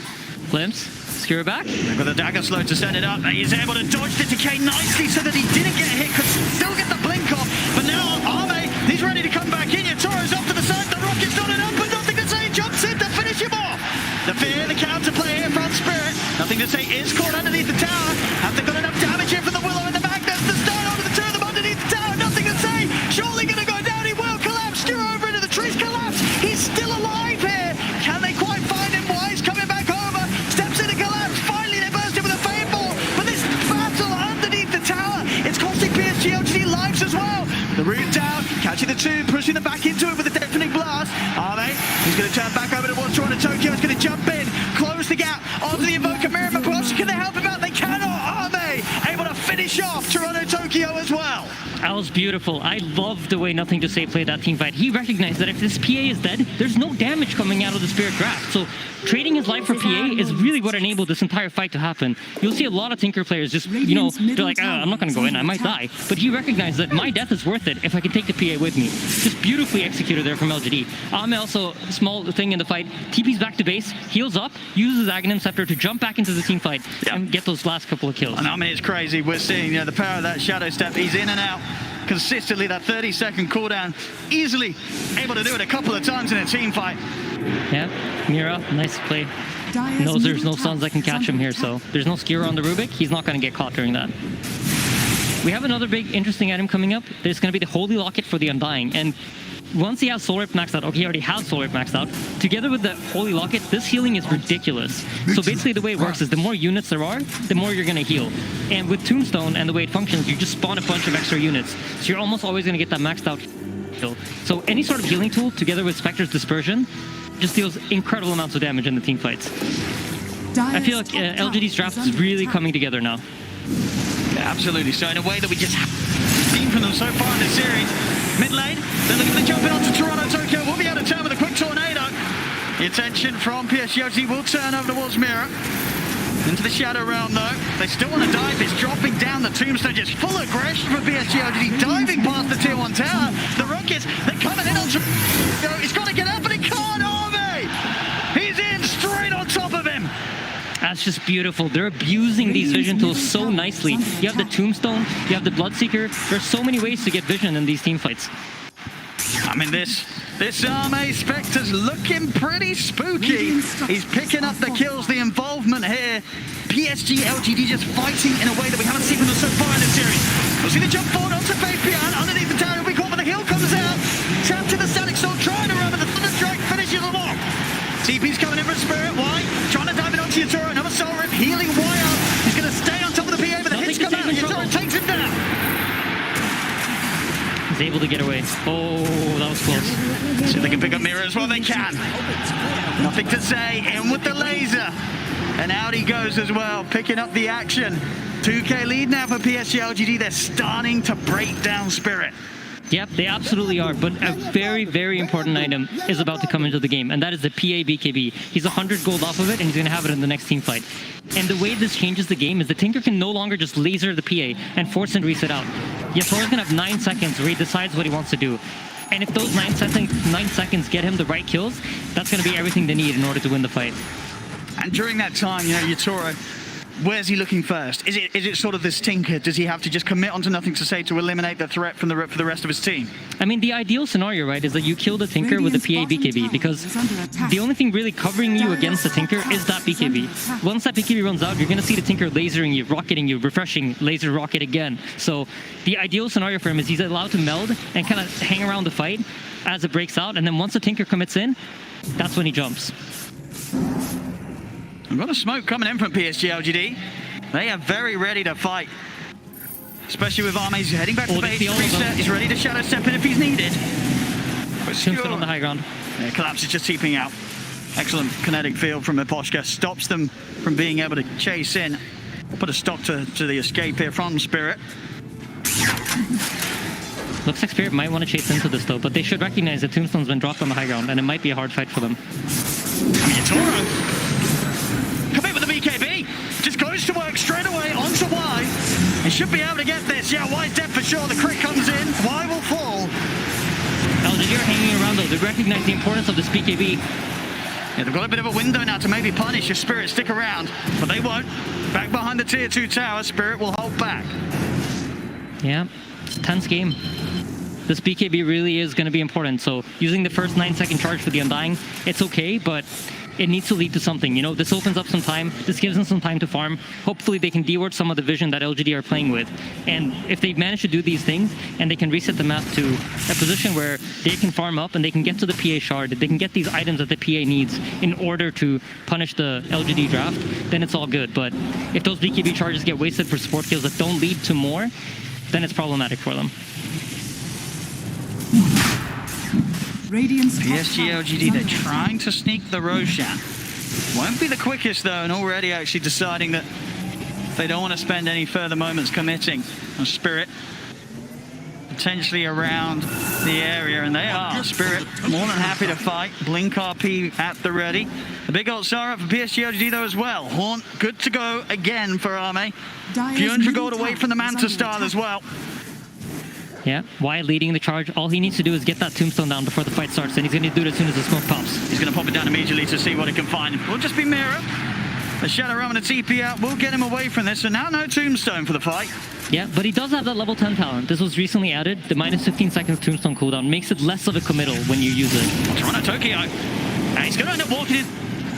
Glimpse. Skewer back. With the dagger slow to set it up. He's able to dodge the decay nicely so that he didn't get hit, could still get the blink off. But now Arme, he's ready to come back in. Yatoro's off to the side. The rocket's not enough, but nothing to say. Jumps in to finish him off. The fear, the counterplay here from Spirit. Nothing to say. Is caught underneath the tower. Have they got enough damage here from the Willow in the back? That's the start over the 2 of them underneath the tower. Nothing to say. Surely going to go down. He will collapse. Skewer over into the trees. Collapse. He's still alive here. Can they quite find him? Wise coming back over. Steps into collapse. Finally, they burst him with a fade-ball. But this battle underneath the tower, it's costing PSG.LGD lives as well. The root down, catching the 2, pushing them back into it with a deafening blast. Arme, he's going to turn back over towards Toronto Tokyo. He's going to jump in, close the gap onto the Invoker Mirror. Can they help him out? They cannot. Arme able to finish off Toronto Tokyo as well. That was beautiful. I love the way Nothing to Say played that team fight. He recognized that if this PA is dead, there's no damage coming out of the Spirit Grasp. So trading his life for PA is really what enabled this entire fight to happen. You'll see a lot of Tinker players just, you know, they're like, I'm not going to go in, I might die. But he recognized that my death is worth it if I can take the PA with me. Just beautifully executed there from LGD. Ame also, small thing in the fight, TP's back to base, heals up, uses Aghanim Scepter to jump back into the team fight and get those last couple of kills. And I mean, it's crazy. We're seeing, you know, the power of that Shadow Step. He's in and out consistently, that 30-second cooldown, easily able to do it a couple of times in a team fight. Yeah, Mira, nice play. knows there's no stuns that can catch him here, so there's no skewer on the Rubik. He's not going to get caught during that. We have another big interesting item coming up. There's going to be the Holy Locket for the Undying, and once he has Soul Rip maxed out, okay, he already has Soul Rip maxed out, together with the Holy Locket, this healing is ridiculous. So basically the way it works is the more units there are, the more you're going to heal. And with Tombstone and the way it functions, you just spawn a bunch of extra units. So you're almost always going to get that maxed out heal. So any sort of healing tool, together with Spectre's Dispersion, just deals incredible amounts of damage in the team fights. I feel like LGD's draft is really coming together now. Yeah, absolutely. So in a way that we just haven't seen from them so far in this series. Mid lane, they're looking to jump in onto Toronto. Tokyo will be out of turn with a quick tornado. The attention from PSG.LGD will turn over towards Mira. Into the Shadow Realm though. They still want to dive. It's dropping down the Tombstone. Just full aggression from PSG.LGD. Diving past the tier 1 tower. The Rockets, they're coming in onto... He's got to get up, but he can't, Army! He's in straight on top of him. That's just beautiful. They're abusing these vision tools so nicely. You have the Tombstone, you have the Bloodseeker. There's so many ways to get vision in these team fights. I mean, this Arme Spectre's looking pretty spooky. He's picking up the kills, the involvement here. PSG.LGD just fighting in a way that we haven't seen from them so far in this series. We'll see the jump forward onto Fabian underneath the tower. He'll be caught, but the hill comes out. Tapped to the Static Soul, trying to run, but the Thunderstrike finishes them off. TP's coming in for Spirit. Why? Trying to dive in onto Yatoro. Another Soul Rip, healing wire. He's going to stay on top of the PA, but the hits come out. Yatoro takes him down. He's able to get away. Oh, that was close. See if they can pick up Mira as well. They can. Nothing to say. In with the laser. And out he goes as well, picking up the action. 2K lead now for PSG.LGD. They're starting to break down Spirit. Yep, they absolutely are, but a very, very important item is about to come into the game, and that is the PA BKB. He's 100 gold off of it, and he's going to have it in the next team fight. And the way this changes the game is the Tinker can no longer just laser the PA and force and reset out. Yatoro's going to have 9 seconds where he decides what he wants to do. And if those 9 seconds get him the right kills, that's going to be everything they need in order to win the fight. And during that time, you know, Yatoro, where's he looking first? Is it sort of this Tinker? Does he have to just commit onto nothing to say to eliminate the threat from for the rest of his team? I mean, the ideal scenario, right, is that you kill the Tinker with the PA BKB, because the only thing really covering you against the Tinker is that BKB. Once that BKB runs out, you're going to see the Tinker lasering you, rocketing you, refreshing, laser rocket again. So the ideal scenario for him is he's allowed to meld and kind of hang around the fight as it breaks out, and then once the Tinker commits in, that's when he jumps. We've got a smoke coming in from PSG.LGD. They are very ready to fight. Especially with Arme. He's heading back to base to reset. He's ready to shadow step in if he's needed. Tombstone on the high ground. Yeah, Collapse is just seeping out. Excellent kinetic field from Miposhka. Stops them from being able to chase in. Put a stop to the escape here from Spirit. Looks like Spirit might want to chase into this though, but they should recognize that Tombstone's been dropped on the high ground, and it might be a hard fight for them. Yatoro. Come in with the BKB. Just goes to work straight away onto Y. He should be able to get this. Yeah, Y's dead for sure. The crit comes in. Y will fall. LGD are hanging around though. They recognize the importance of this BKB. Yeah, they've got a bit of a window now to maybe punish if Spirit stick around, but they won't. Back behind the tier 2 tower, Spirit will hold back. Yeah, it's a tense game. This BKB really is going to be important. So using the first 9-second charge for the Undying, it's okay, but it needs to lead to something. You know, this opens up some time. This gives them some time to farm. Hopefully they can deward some of the vision that LGD are playing with. And if they manage to do these things and they can reset the map to a position where they can farm up and they can get to the PA shard, they can get these items that the PA needs in order to punish the LGD draft, then it's all good. But if those BKB charges get wasted for support kills that don't lead to more, then it's problematic for them. PSG.LGD, they're trying to sneak the Roshan. Won't be the quickest though, and already actually deciding that they don't want to spend any further moments committing on Spirit. Potentially around the area, and they are. Spirit more than happy to fight. Blink RP at the ready. The big ult Sara up for PSG.LGD though as well. Haunt good to go again for Arme. Few hundred gold away from the Manta style as well. Yeah, Y leading the charge. All he needs to do is get that Tombstone down before the fight starts, and he's going to do it as soon as the smoke pops. He's going to pop it down immediately to see what he can find. Will just be Mira. The Shadow Realm and the TP out will get him away from this, so now no Tombstone for the fight. Yeah, but he does have that level 10 talent. This was recently added. The minus 15 seconds Tombstone cooldown makes it less of a committal when you use it. Toronto Tokyo. And he's going to end up walking in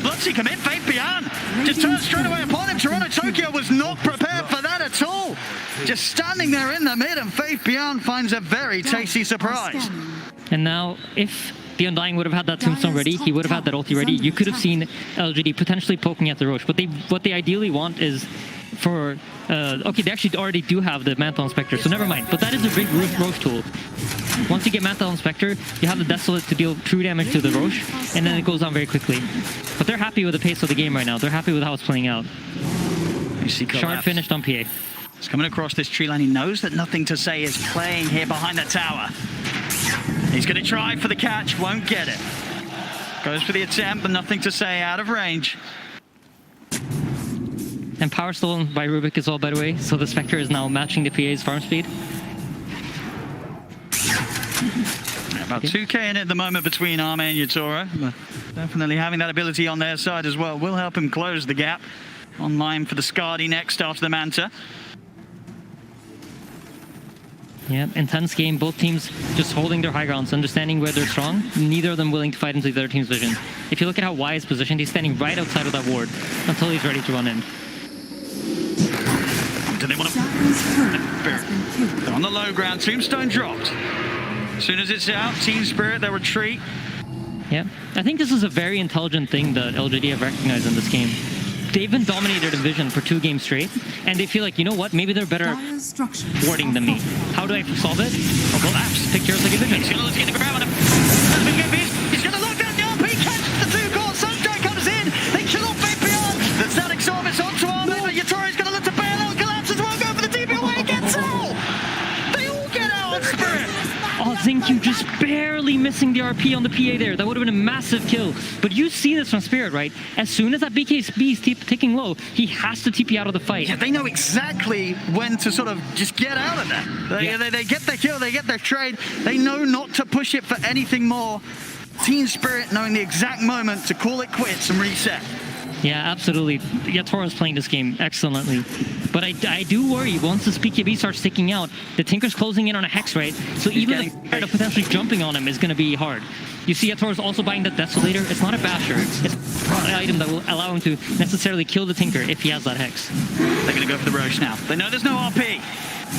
Bloodseeker mid, Faith Beyond. Just turned straight away upon him. Toronto Tokyo was not prepared for that at all. Just standing there in the mid, and Faith Beyond finds a very tasty surprise. And now, if the Undying would have had that Tombstone ready, he would have had that ulti ready, you could have seen LGD potentially poking at the Roche. What they ideally want is for... okay, they actually already do have the Mantle Inspector, so never mind. But that is a big Roche tool. Once you get Mantle Inspector, you have the Desolate to deal true damage to the Roche, and then it goes on very quickly. But they're happy with the pace of the game right now. They're happy with how it's playing out. Shard finished on PA. He's coming across this tree line. He knows that Nothing to Say is playing here behind the tower. He's going to try for the catch, won't get it. Goes for the attempt, but Nothing to Say out of range. And power stolen by Rubik as well, by the way. So the Spectre is now matching the PA's farm speed. About 2k in it at the moment between Arme and Yatoro. But definitely having that ability on their side as well will help him close the gap. Online for the Skadi next after the Manta. Yeah, intense game. Both teams just holding their high grounds, understanding where they're strong. Neither of them willing to fight into the other team's vision. If you look at how Y is positioned, he's standing right outside of that ward until he's ready to run in. Do they want to... They're on the low ground. Tombstone dropped. As soon as it's out, Team Spirit, they'll retreat. Yeah, I think this is a very intelligent thing that LGD have recognized in this game. They've been dominated in vision for 2 games straight, and they feel like, you know what, maybe they're better warding than me. How do I solve it? I'll go apps, pick heroes like a vision. He's going to get the grab on him. He's going to lock down the RP, catches the 2 goals, Sunshine comes in, they kill off Faith Beyond. The Static Storm is onto Arme, but Yatoro's going to look to bail out, collapse as well, go for the TP away, gets all! They all get out on Spirit! Oh, Zinq just barely missing the RP on the PA there. That would have been a massive kill. But you see this from Spirit, right? As soon as that BKB is ticking low, he has to TP out of the fight. Yeah, they know exactly when to sort of just get out of that. They get their kill, they get their trade. They know not to push it for anything more. Team Spirit knowing the exact moment to call it quits and reset. Yeah, absolutely. Yatoro's playing this game excellently. But I do worry, once this BKB starts sticking out, the Tinker's closing in on a Hex, right? So even the threat of potentially jumping on him is going to be hard. You see Yatoro's also buying that Desolator. It's not a Basher. It's an item that will allow him to necessarily kill the Tinker if he has that Hex. They're going to go for the Roche now. They know there's no RP.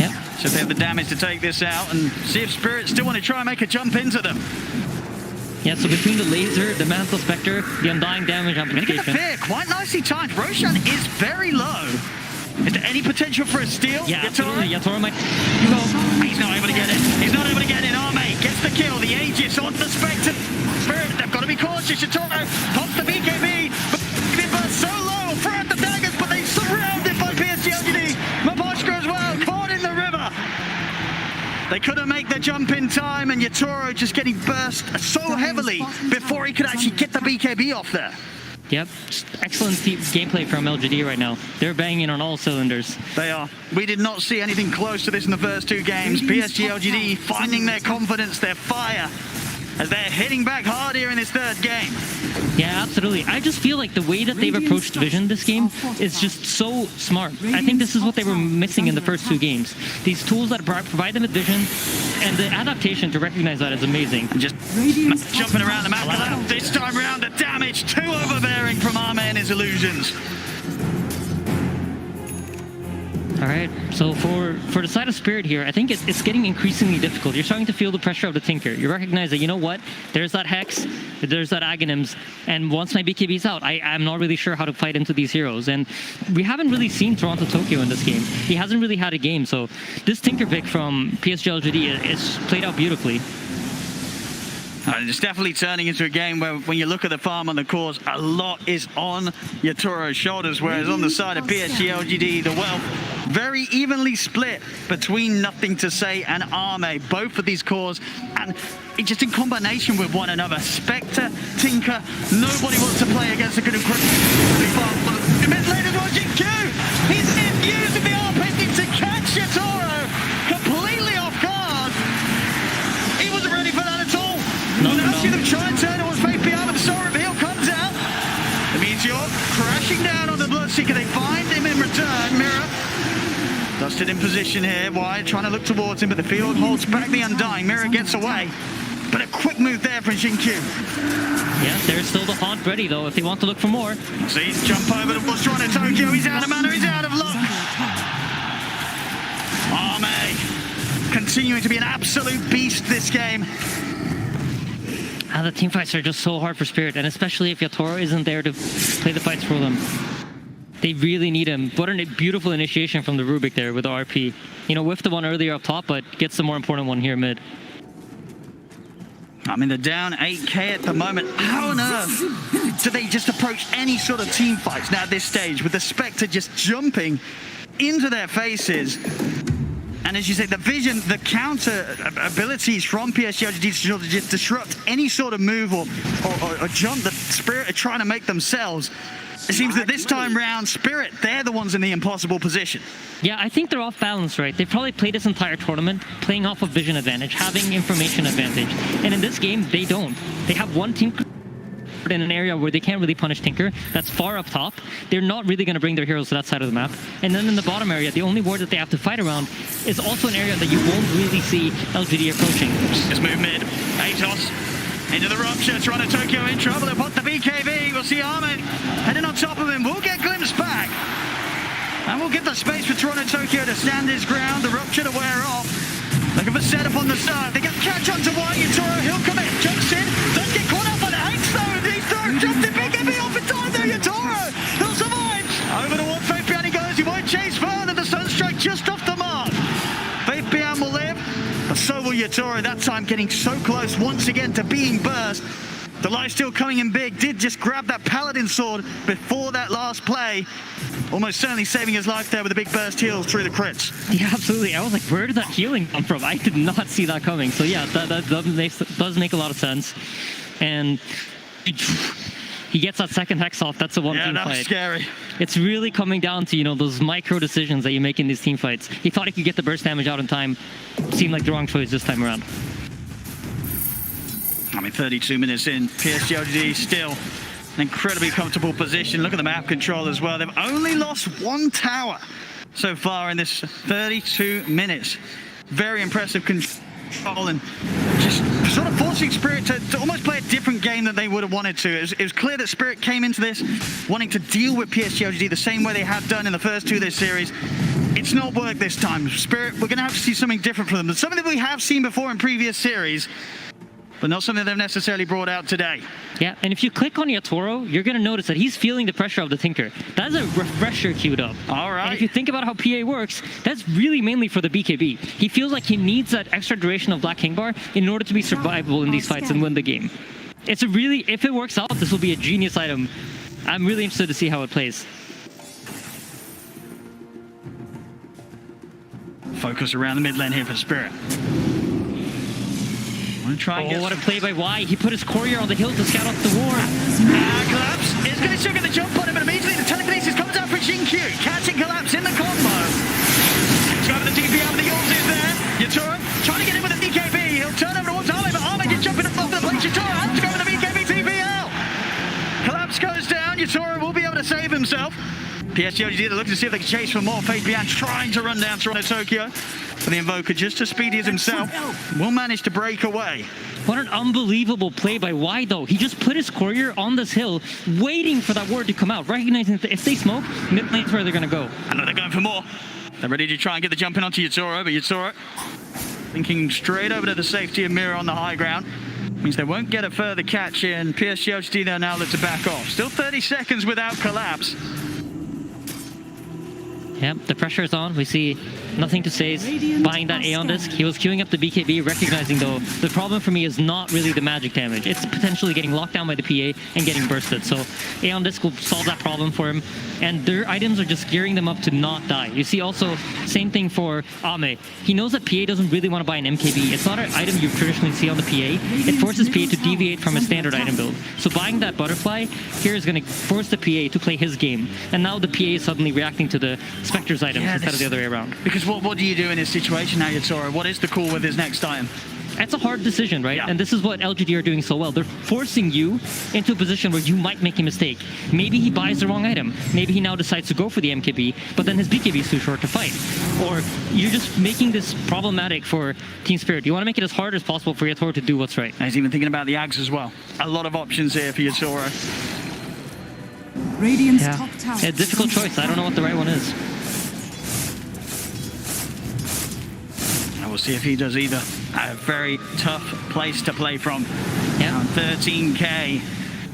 Yep. So they have the damage to take this out and see if Spirit still want to try and make a jump into them. Yeah, so between the laser, the Mantle Spectre, the Undying damage amplification. Get the fear, quite nicely timed. Roshan is very low. Is there any potential for a steal? Yeah, absolutely. Yatoro might... He's not able to get it. He's not able to get it. Arme gets the kill. The Aegis on the Spectre. Spirit, they've got to be cautious. Yatoro pops the BKB. But so low. Throw out the daggers, but they surrounded by PSG.LGD. Maboshka as well, caught in the river. They couldn't make the jump in time, and Yatoro just getting burst so heavily before he could actually get the BKB off there. Yep, excellent gameplay from LGD right now. They're banging on all cylinders. They are. We did not see anything close to this in the first 2 games. PSG.LGD finding their confidence, their fire, as they're hitting back hard here in this 3rd game. Yeah, absolutely. I just feel like the way that they've approached Vision this game is just so smart. I think this is what they were missing in the first 2 games. These tools that provide them with Vision, and the adaptation to recognize that is amazing. Just jumping around the map. This time around, the damage too overbearing from Arme and his illusions. All right, so for the side of Spirit here, I think it's getting increasingly difficult. You're starting to feel the pressure of the Tinker. You recognize that, you know what, there's that Hex, there's that Aghanims, and once my BKB's out, I'm not really sure how to fight into these heroes. And we haven't really seen Toronto Tokyo in this game. He hasn't really had a game, so this Tinker pick from PSG.LGD is played out beautifully. It's definitely turning into a game where when you look at the farm on the course, a lot is on Yatoro's shoulders, whereas on the side of PSG.LGD, the wealth very evenly split between Nothing to Say and Arme, both of these cores, and just in combination with one another. Spectre, Tinker, nobody wants to play against a good mid-laner watching Q. He's using the RP to catch Yatoro completely off guard. He wasn't ready for that at all. Now see them try and turn towards Faith Beyond, and Sora Reveal comes out. The Meteor crashing down on the Bloodseeker. They find him in return. Mirror dusted in position here. Wide trying to look towards him, but the field holds back the Undying. Mirror gets away. But a quick move there from Xingqiu. Yeah, there's still the haunt ready though if they want to look for more. So he's jump over towards Toronto Tokyo. He's out of mana, he's out of luck. Ame continuing to be an absolute beast this game. The team fights are just so hard for Spirit, and especially if Yatoro isn't there to play the fights for them. They really need him. What a beautiful initiation from the Rubik there with the RP. You know, whiffed the one earlier up top, but gets the more important one here mid. I mean, they're down 8k at the moment. How on earth do they just approach any sort of team fights now at this stage with the Spectre just jumping into their faces? And as you say, the vision, the counter abilities from PSG.LGD to just disrupt any sort of move or jump that Spirit are trying to make themselves. It seems that this time round, Spirit, they're the ones in the impossible position. Yeah, I think they're off balance, right? They've probably played this entire tournament playing off of vision advantage, having information advantage. And in this game, they don't. They have one team in an area where they can't really punish Tinker. That's far up top. They're not really going to bring their heroes to that side of the map. And then in the bottom area, the only ward that they have to fight around is also an area that you won't really see LGD approaching. Let's move mid. Atos into the rupture. Toronto Tokyo in trouble. They'll put the BKB. We'll see Armin heading on top of him. We'll get glimpsed back. And we'll get the space for Toronto Tokyo to stand his ground. The rupture to wear off. Looking for setup on the side. They get the catch onto White. Yatoro, he'll come in. Jumps in. Doesn't get caught up on Hanks though. He's thrown. Jumped in. BKB off in time there. Yatoro. He'll survive. Over the wall. Faith Bian he goes. He won't chase further. The Sunstrike just off the mark. Faith Bian will live. But so will Yatoro. That time getting so close once again to being burst. The life still coming in big. Did just grab that Paladin sword before that last play. Almost certainly saving his life there with a big burst heal through the crits. Yeah, absolutely. I was like, where did that healing come from? I did not see that coming. So yeah, that does make a lot of sense. And he gets that second hex off. That's a one-team fight. Yeah, that was scary. It's really coming down to, you know, those micro decisions that you make in these team fights. He thought he could get the burst damage out in time. Seemed like the wrong choice this time around. I mean, 32 minutes in, PSG.LGD still an incredibly comfortable position. Look at the map control as well. They've only lost one tower so far in this 32 minutes. Very impressive control and just sort of forcing Spirit to almost play a different game than they would have wanted to. It was clear that Spirit came into this wanting to deal with PSG.LGD the same way they have done in the first two of this series. It's not worked this time. Spirit, we're going to have to see something different from them. Something that we have seen before in previous series, but not something they've necessarily brought out today. Yeah, and if you click on Yatoro, you're going to notice that he's feeling the pressure of the Tinker. That's a refresher queued up. All right. And if you think about how PA works, that's really mainly for the BKB. He feels like he needs that extra duration of Black King Bar in order to be survivable in these fights and win the game. It's a really, if it works out, this will be a genius item. I'm really interested to see how it plays. Focus around the mid lane here for Spirit. Try and what a play by Y. He put his courier on the hill to scout out the ward. Collapse is going to still get the jump on him, but immediately the telekinesis comes out for Xingqiu. Catching Collapse in the combo. He's got the DP out, but the Yours is there. Yatoro trying to get in with the DKB. He'll turn over towards Armin, but Armin just jumping off the place. Yatoro has to go with the BKB TPL. Collapse goes down. Yatoro will be able to save himself. PSG.LGD, they're looking to see if they can chase for more. Faith Bian trying to run down Toronto Tokyo. For the Invoker, just as speedy as himself, will manage to break away. What an unbelievable play by Y, though. He just put his courier on this hill, waiting for that ward to come out, recognizing that if they smoke, mid lane's where they're going to go. I know they're going for more. They're ready to try and get the jump in onto Yatoro, but Yatoro thinking straight over to the safety of Mirror on the high ground. Means they won't get a further catch in. PSG.LGD there now look to back off. Still 30 seconds without Collapse. Yep, the pressure is on. We see nothing to say. Buying that Aeon Disc. He was queuing up the BKB, recognizing though, the problem for me is not really the magic damage. It's potentially getting locked down by the PA and getting bursted. So Aeon Disc will solve that problem for him. And their items are just gearing them up to not die. You see also, same thing for Ame. He knows that PA doesn't really want to buy an MKB. It's not an item you traditionally see on the PA. It forces PA to deviate from a standard item build. So buying that Butterfly here is going to force the PA to play his game. And now the PA is suddenly reacting to the Spectre's items instead of the other way around. Because what do you do in this situation now, Yatoro? What is the call with his next item? That's a hard decision, right? Yeah. And this is what LGD are doing so well. They're forcing you into a position where you might make a mistake. Maybe he buys the wrong item. Maybe he now decides to go for the MKB, but then his BKB is too short to fight. Or you're just making this problematic for Team Spirit. You want to make it as hard as possible for Yatoro to do what's right. He's even thinking about the Ags as well. A lot of options here for Yatoro. Radiant's Yeah. top tower. A difficult choice. I don't know what the right one is. And we'll see if he does either. A very tough place to play from. Yeah. Down 13k.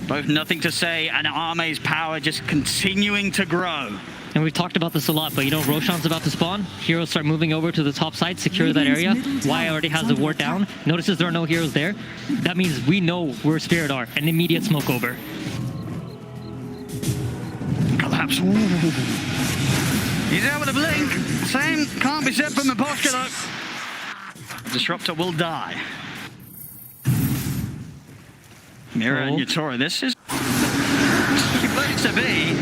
Both nothing to say, and Arme's power just continuing to grow. And we've talked about this a lot, but you know, Roshan's about to spawn. Heroes start moving over to the top side, secure that area. Y already has the ward down. Notices there are no heroes there. That means we know where Spirit are. An immediate smoke over. Collapse. Ooh. He's out with a blink. Same can't be said from Imposter though. Disruptor will die. Mira and Yatoro, this is a place to be.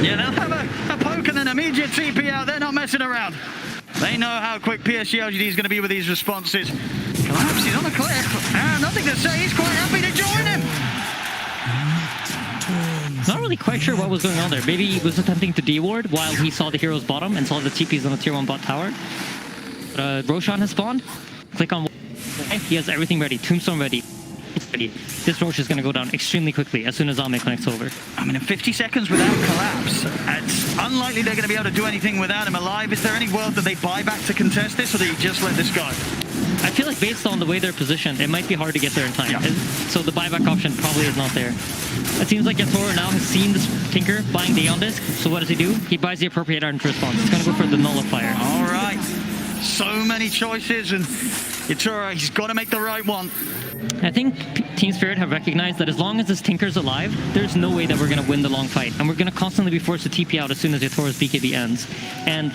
Yeah, they'll have a poke and an immediate TP out. They're not messing around. They know how quick PSG.LGD is going to be with these responses. Collapse, he's on the cliff. Nothing to say. He's quite happy to join him. Not really quite sure what was going on there. Maybe he was attempting to D-ward while he saw the hero's bottom and saw the TPs on the tier 1 bot tower. But, Roshan has spawned. Click on he has everything ready. Tombstone ready. This Rosh is going to go down extremely quickly as soon as Ame connects over. I mean, in 50 seconds without Collapse, it's unlikely they're going to be able to do anything without him alive. Is there any world that they buy back to contest this, or do you just let this go? I feel like based on the way they're positioned, it might be hard to get there in time. Yeah. So the buyback option probably is not there. It seems like Yatoro now has seen this Tinker buying the Aeon Disc. So what does he do? He buys the appropriate item for response. He's going to go for the Nullifier. All right. So many choices, and Yatoro, he's got to make the right one. I think Team Spirit have recognized that as long as this Tinker's alive, there's no way that we're going to win the long fight. And we're going to constantly be forced to TP out as soon as Yatoro's BKB ends. And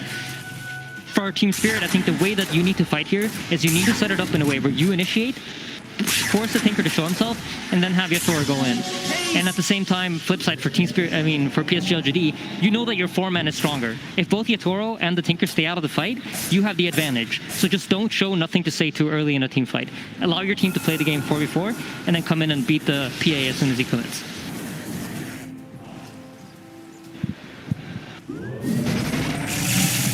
for our Team Spirit, I think the way that you need to fight here is you need to set it up in a way where you initiate, force the Tinker to show himself, and then have Yatoro go in. And at the same time, flip side for Team Spirit, for PSG.LGD, you know that your 4-man is stronger. If both Yatoro and the Tinker stay out of the fight, you have the advantage. So just don't show nothing to say too early in a team fight. Allow your team to play the game 4v4, and then come in and beat the PA as soon as he commits.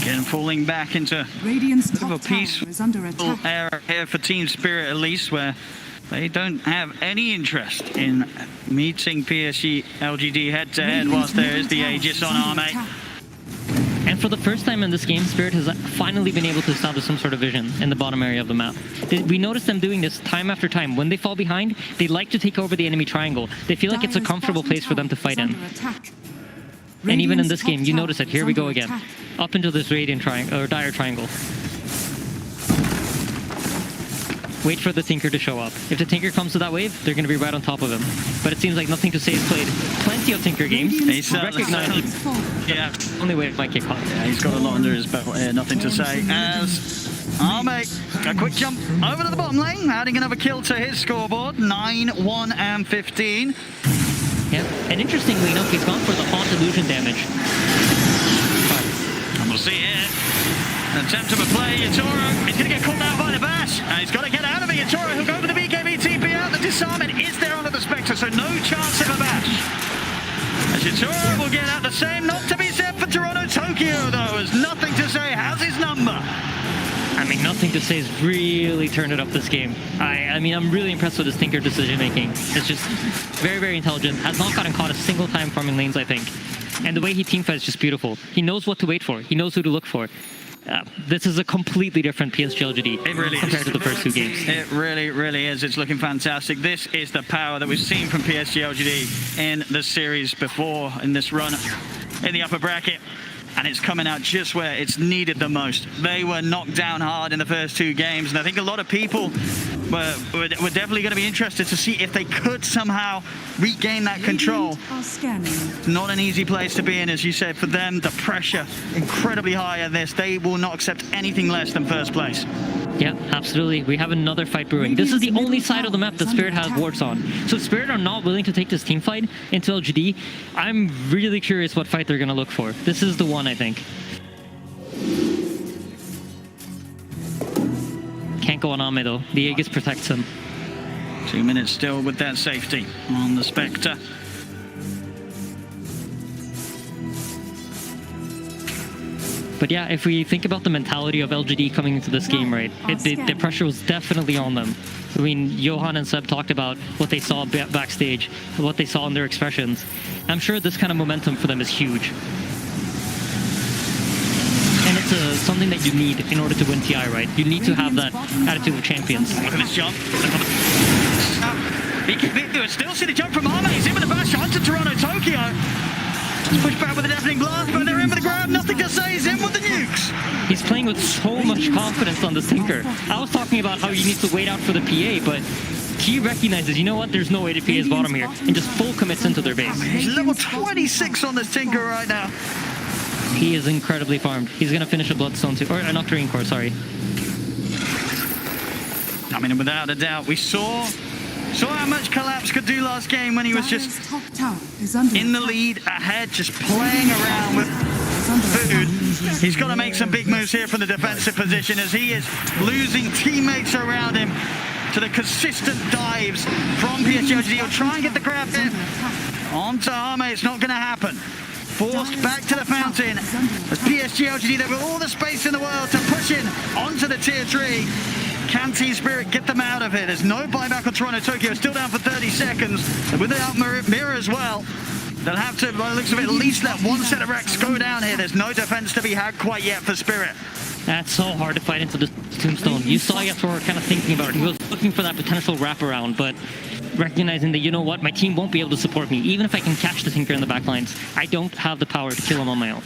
Again, falling back into Radiant's a bit of a top tower peaceful is under attack. era here for Team Spirit, at least, where they don't have any interest in meeting PSG.LGD head-to-head, whilst there is the Aegis on Arme. And for the first time in this game, Spirit has finally been able to establish some sort of vision in the bottom area of the map. We noticed them doing this time after time. When they fall behind, they like to take over the enemy triangle. They feel like it's a comfortable place for them to fight in. And even in this game, you notice it. Here we go again. Up into this Radiant Triangle, or Dire Triangle. Wait for the Tinker to show up. If the Tinker comes to that wave, they're going to be right on top of him. But it seems like Nothing to Say has played plenty of Tinker games. He's recognized yeah, only way it might get caught. yeah, he's got a lot under his belt here. Nothing to say. As Arme, a quick jump over to the bottom lane, adding another kill to his scoreboard. 9, 1, and 15. Yeah, and interestingly enough, he's gone for the Haunt Illusion damage. And we'll see here. An attempt of a play. Yatoro, he's going to get called out by the bash. And he's got to get out of it. Yatoro, he'll go for the BKB TP out. The disarmament is there under the Spectre, so no chance of a bash. As Yatoro will get out the same. Not to be said for Toronto Tokyo, though, as Nothing to Say has his number. I mean, Nothing to Say has really turned it up this game. I mean, I'm really impressed with his Tinker decision-making. It's just very, very intelligent. Has not gotten caught a single time farming lanes, I think. And the way he teamfights is just beautiful. He knows what to wait for. He knows who to look for. This is a completely different PSG.LGD compared to the first two games. It really, really is. It's looking fantastic. This is the power that we've seen from PSG.LGD in the series before, in this run in the upper bracket. And it's coming out just where it's needed the most. They were knocked down hard in the first two games, and I think a lot of people were definitely going to be interested to see if they could somehow regain that control. Not an easy place to be in, as you said. For them, the pressure incredibly high at this. They will not accept anything less than first place. Yeah, absolutely. We have another fight brewing. This is the only side of the map that Spirit has wards on. So if Spirit are not willing to take this team fight into LGD, I'm really curious what fight they're going to look for. This is the one, I think. Can't can't go on Ame though. The Aegis protects him. 2 minutes still with that safety on the Spectre. But yeah, if we think about the mentality of LGD coming into this game, right, the pressure was definitely on them. I mean, Johan and Seb talked about what they saw backstage, what they saw in their expressions. I'm sure this kind of momentum for them is huge. And it's something that you need in order to win TI, right? You need to have that attitude of champions. Look at this jump. He can do it. Still see the jump from Ame. He's in with the bash onto Toronto, Tokyo. Just push back with a deafening blast, but they're in with the grab. Nothing to say. He's in with the nukes. He's playing with so much confidence on this Tinker. I was talking about how you need to wait out for the PA, but he recognizes, you know what, there's no way to PA's bottom here, and just full commits into their base. He's level 26 on this Tinker right now. He is incredibly farmed. He's going to finish a Bloodstone too, or an Octarine Core, sorry. I mean, without a doubt, we saw how much Collapse could do last game when he was just Top tower is under in the lead, ahead, just playing around with food. He's got to make some big moves here from the defensive position as he is losing teammates around him to the consistent dives from PSG.LGD. He'll try and get the grab in. Onto Ame, it's not going to happen. Forced back to the fountain as PSG.LGD, they've got all the space in the world to push in onto the tier 3. Can Team Spirit get them out of it? There's no buyback on Toronto, Tokyo, still down for 30 seconds. And without Mirror as well, they'll have to, by the looks of it, at least let one set of Rex go down here. There's no defense to be had quite yet for Spirit. That's so hard to fight into the Tombstone. You saw Yator kind of thinking about it. He was looking for that potential wraparound, but recognizing that, you know what, my team won't be able to support me. Even if I can catch the Tinker in the back lines, I don't have the power to kill him on my own.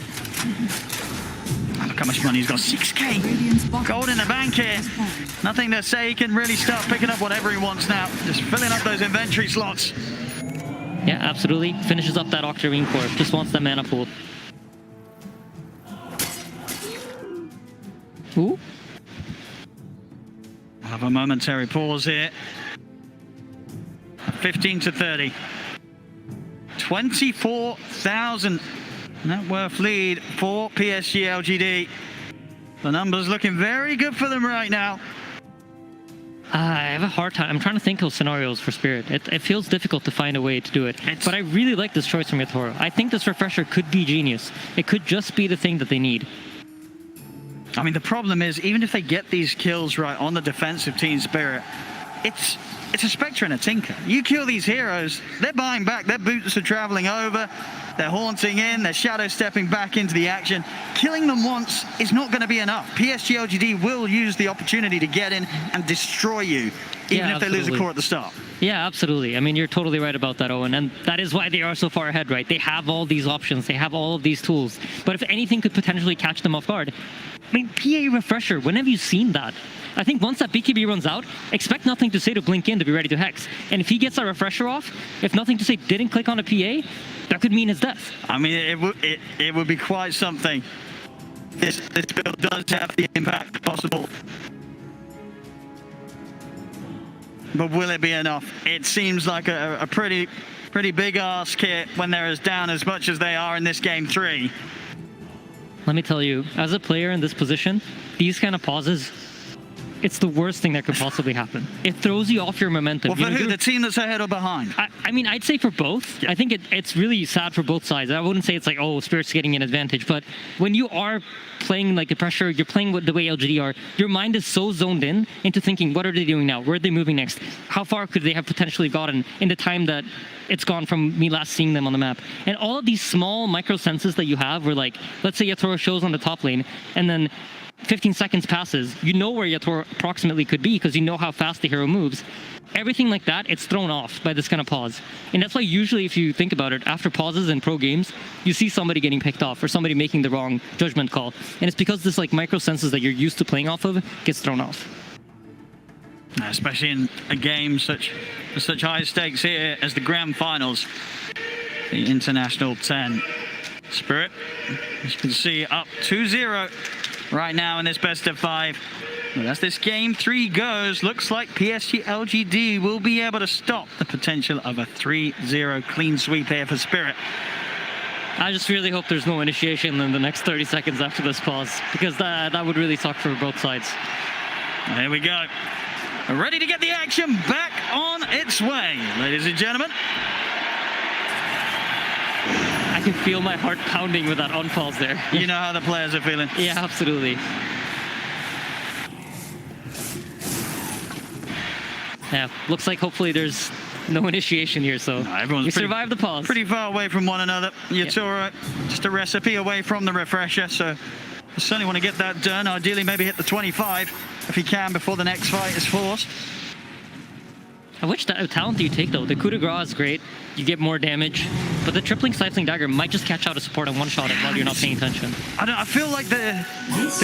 Look how much money he's got. 6k gold in the bank here. Nothing to say. He can really start picking up whatever he wants now. Just filling up those inventory slots. Yeah, absolutely. Finishes up that Octarine Core. Just wants that mana pool. Ooh. We'll have a momentary pause here. 15 to 30. 24,000 net worth lead for PSG.LGD. The numbers looking very good for them right now. I have a hard time. I'm trying to think of scenarios for Spirit. It feels difficult to find a way to do it. But I really like this choice from Yatoro. I think this refresher could be genius. It could just be the thing that they need. I mean, the problem is, even if they get these kills right on the defensive Team Spirit, it's a Spectre and a Tinker. You kill these heroes, they're buying back, their boots are traveling over, they're haunting in, they're shadow stepping back into the action. Killing them once is not going to be enough. PSG.LGD will use the opportunity to get in and destroy you, even if they lose a core at the start. Yeah, absolutely. I mean, you're totally right about that, Owen. And that is why they are so far ahead, right? They have all these options. They have all of these tools. But if anything could potentially catch them off guard, I mean, PA refresher, when have you seen that? I think once that BKB runs out, expect Nothing to Say to blink in to be ready to hex. And if he gets that refresher off, if Nothing to Say didn't click on a PA, that could mean his death. I mean, it would be quite something. This build does have the impact possible. But will it be enough? It seems like a pretty big ask here when they're as down as much as they are in this game 3. Let me tell you, as a player in this position, these kind of pauses, it's the worst thing that could possibly happen. It throws you off your momentum. Well, for who? The team that's ahead or behind? I mean, I'd say for both. I think it's really sad for both sides. I wouldn't say it's like, oh, Spirit's getting an advantage. But when you are playing like the pressure, you're playing with the way LGD are, your mind is so zoned in into thinking, what are they doing now? Where are they moving next? How far could they have potentially gotten in the time that it's gone from me last seeing them on the map? And all of these small micro senses that you have where, like, let's say Yatoro shows on the top lane and then 15 seconds passes, you know where Yatoro approximately could be because you know how fast the hero moves. Everything like that, it's thrown off by this kind of pause. And that's why usually if you think about it, after pauses in pro games, you see somebody getting picked off or somebody making the wrong judgment call. And it's because this like micro senses that you're used to playing off of gets thrown off. Especially in a game such high stakes here as the grand finals, the International 10. Spirit, as you can see, up 2-0 right now in this best of 5. But as this game 3 goes, looks like PSG.LGD will be able to stop the potential of a 3-0 clean sweep here for Spirit. I just really hope there's no initiation in the next 30 seconds after this pause, because that would really suck for both sides. Here we go. Ready to get the action back on its way, ladies and gentlemen. I can feel my heart pounding with that on pause there. You know how the players are feeling. Yeah, absolutely. Yeah, looks like hopefully there's no initiation here, so Everyone's we survived the pause. Pretty far away from one another. Yatora, just a recipe away from the refresher, so I certainly want to get that done. Ideally, maybe hit the 25 if he can before the next fight is forced. Which talent do you take, though? The coup de grace is great. You get more damage. But the tripling stifling dagger might just catch out a support and one-shot it while you're not paying attention. I feel like the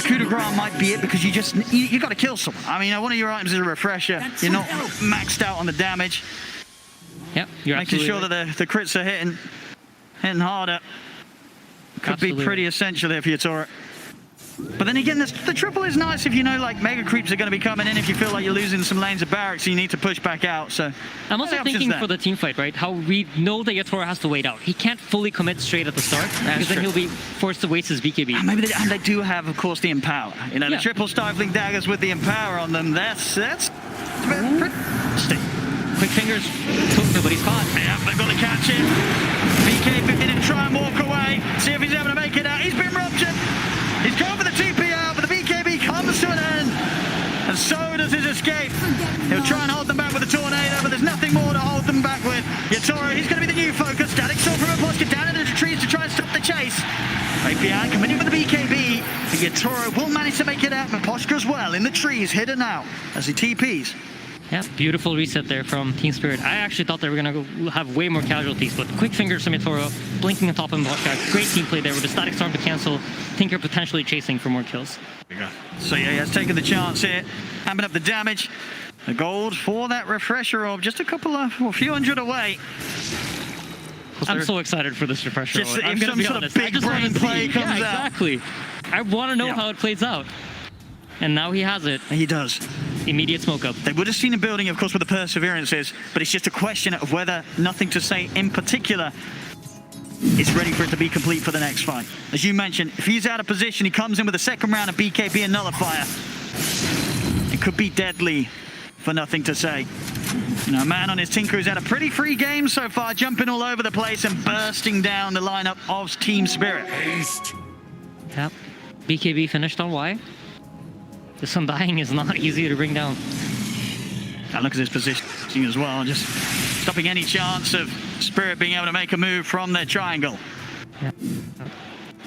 coup de grace might be it because you got to kill someone. I mean, one of your items is a refresher. You're not maxed out on the damage. Yep, you're Making absolutely sure right. that the crits are hitting harder. Could Absolutely be pretty essential here for Yatora. But then again, the triple is nice if you know like mega creeps are going to be coming in if you feel like you're losing some lanes of barracks and you need to push back out. So I'm also thinking for the team fight, right? How we know that Yatora has to wait out. He can't fully commit straight at the start because then he'll be forced to waste his BKB. And maybe they do have, of course, the Empower. You know, the triple stifling daggers with the Empower on them. That's pretty interesting. Quick fingers, but he's caught. Yeah, they've got to catch him. BKB in and try and walk away. See if he's able to make it out. He's been ruptured. He's going for the TP out, but the BKB comes to an end. And so does his escape. He'll try and hold them back with a tornado, but there's nothing more to hold them back with. Yatora, he's going to be the new focus. Static Sword from Imposter down into the trees to try and stop the chase. Rapian coming in with the BKB. And Yatora will manage to make it out. Imposter as well in the trees, hidden now as he TPs. Yeah, beautiful reset there from Team Spirit. I actually thought they were going to have way more casualties, but quick fingers from Yatora, blinking on top of him. Great team play there with the Static Storm to cancel. Tinker potentially chasing for more kills. So yeah, he has taken the chance here, hamming up the damage. The gold for that refresher orb, just a few hundred away. I'm so excited for this refresher orb. I'm if some sort of big brain play comes out. Exactly. I want to know how it plays out. And now he has it. He does. Immediate smoke up. They would have seen him building, of course, with the Perseverance is, but it's just a question of whether Nothing to Say in particular is ready for it to be complete for the next fight. As you mentioned, if he's out of position, he comes in with a second round of BKB and Nullifier. It could be deadly for Nothing to Say. You know, man on his Tinker who's had a pretty free game so far, jumping all over the place and bursting down the lineup of Team Spirit. Yep. BKB finished on Y. This Undying is not easy to bring down. And look at his positioning as well, just stopping any chance of Spirit being able to make a move from their triangle. Yeah.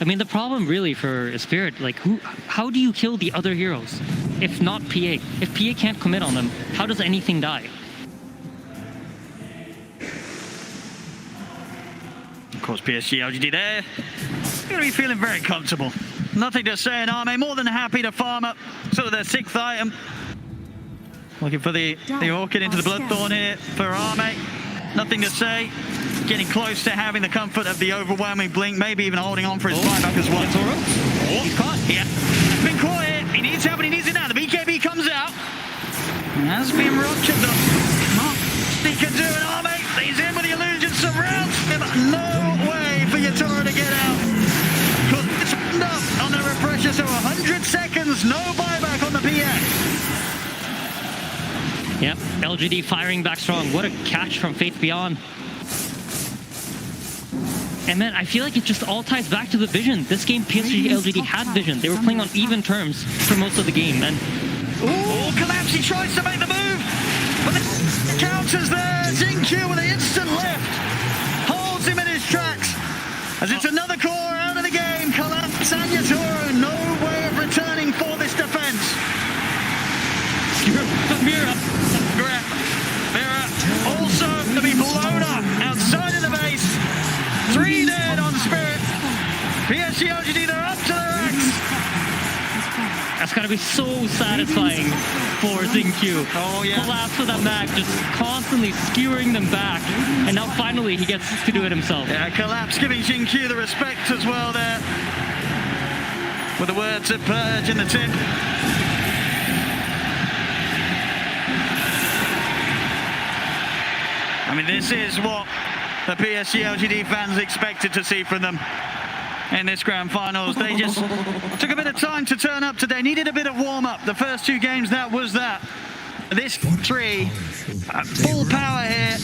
I mean, the problem really for Spirit, like, how do you kill the other heroes? If not PA. If PA can't commit on them, how does anything die? Of course, PSG.LGD there. Going to be feeling very comfortable. Nothing to Say in Arme, more than happy to farm up sort of their 6th item. Looking for the Orchid into the Bloodthorn here for Arme. Nothing to Say. Getting close to having the comfort of the overwhelming blink, maybe even holding on for his buyback as well. He's caught. Yeah. He's been caught here. He needs help and he needs it now. The BKB comes out. Has been ruptured though. He can do it, Arme. He's in with the illusion, surrounds him. No way for Yatora to get out. It's up on the refresher, so 100 seconds, no buyback on the PA. Yep, LGD firing back strong. What a catch from Faith Beyond. And man, I feel like it just all ties back to the vision. This game, PSG.LGD had vision. They were playing on even terms for most of the game. And Collapse, he tries to make the move, but the counters there. Jin-Q with the instant lift. Holds him in his tracks. As it's another core out of the game. Collapse and Yatora, no way of returning for this defense. Mira also to be blown up outside of the base. 3 dead on Spirit. PSG.LGD, they're up to their axe. that's gotta be so satisfying for Jin-Q. Oh yeah. Collapse with that mag, just constantly skewering them back. And now finally he gets to do it himself. Yeah, Collapse giving Jin-Q the respect as well there. With the words of Purge in the tip. I mean, this is what the PSG.LGD fans expected to see from them. in this grand finals. They just took a bit of time to turn up today. Needed a bit of warm-up. The first 2 games, that was that. This 3, full power here.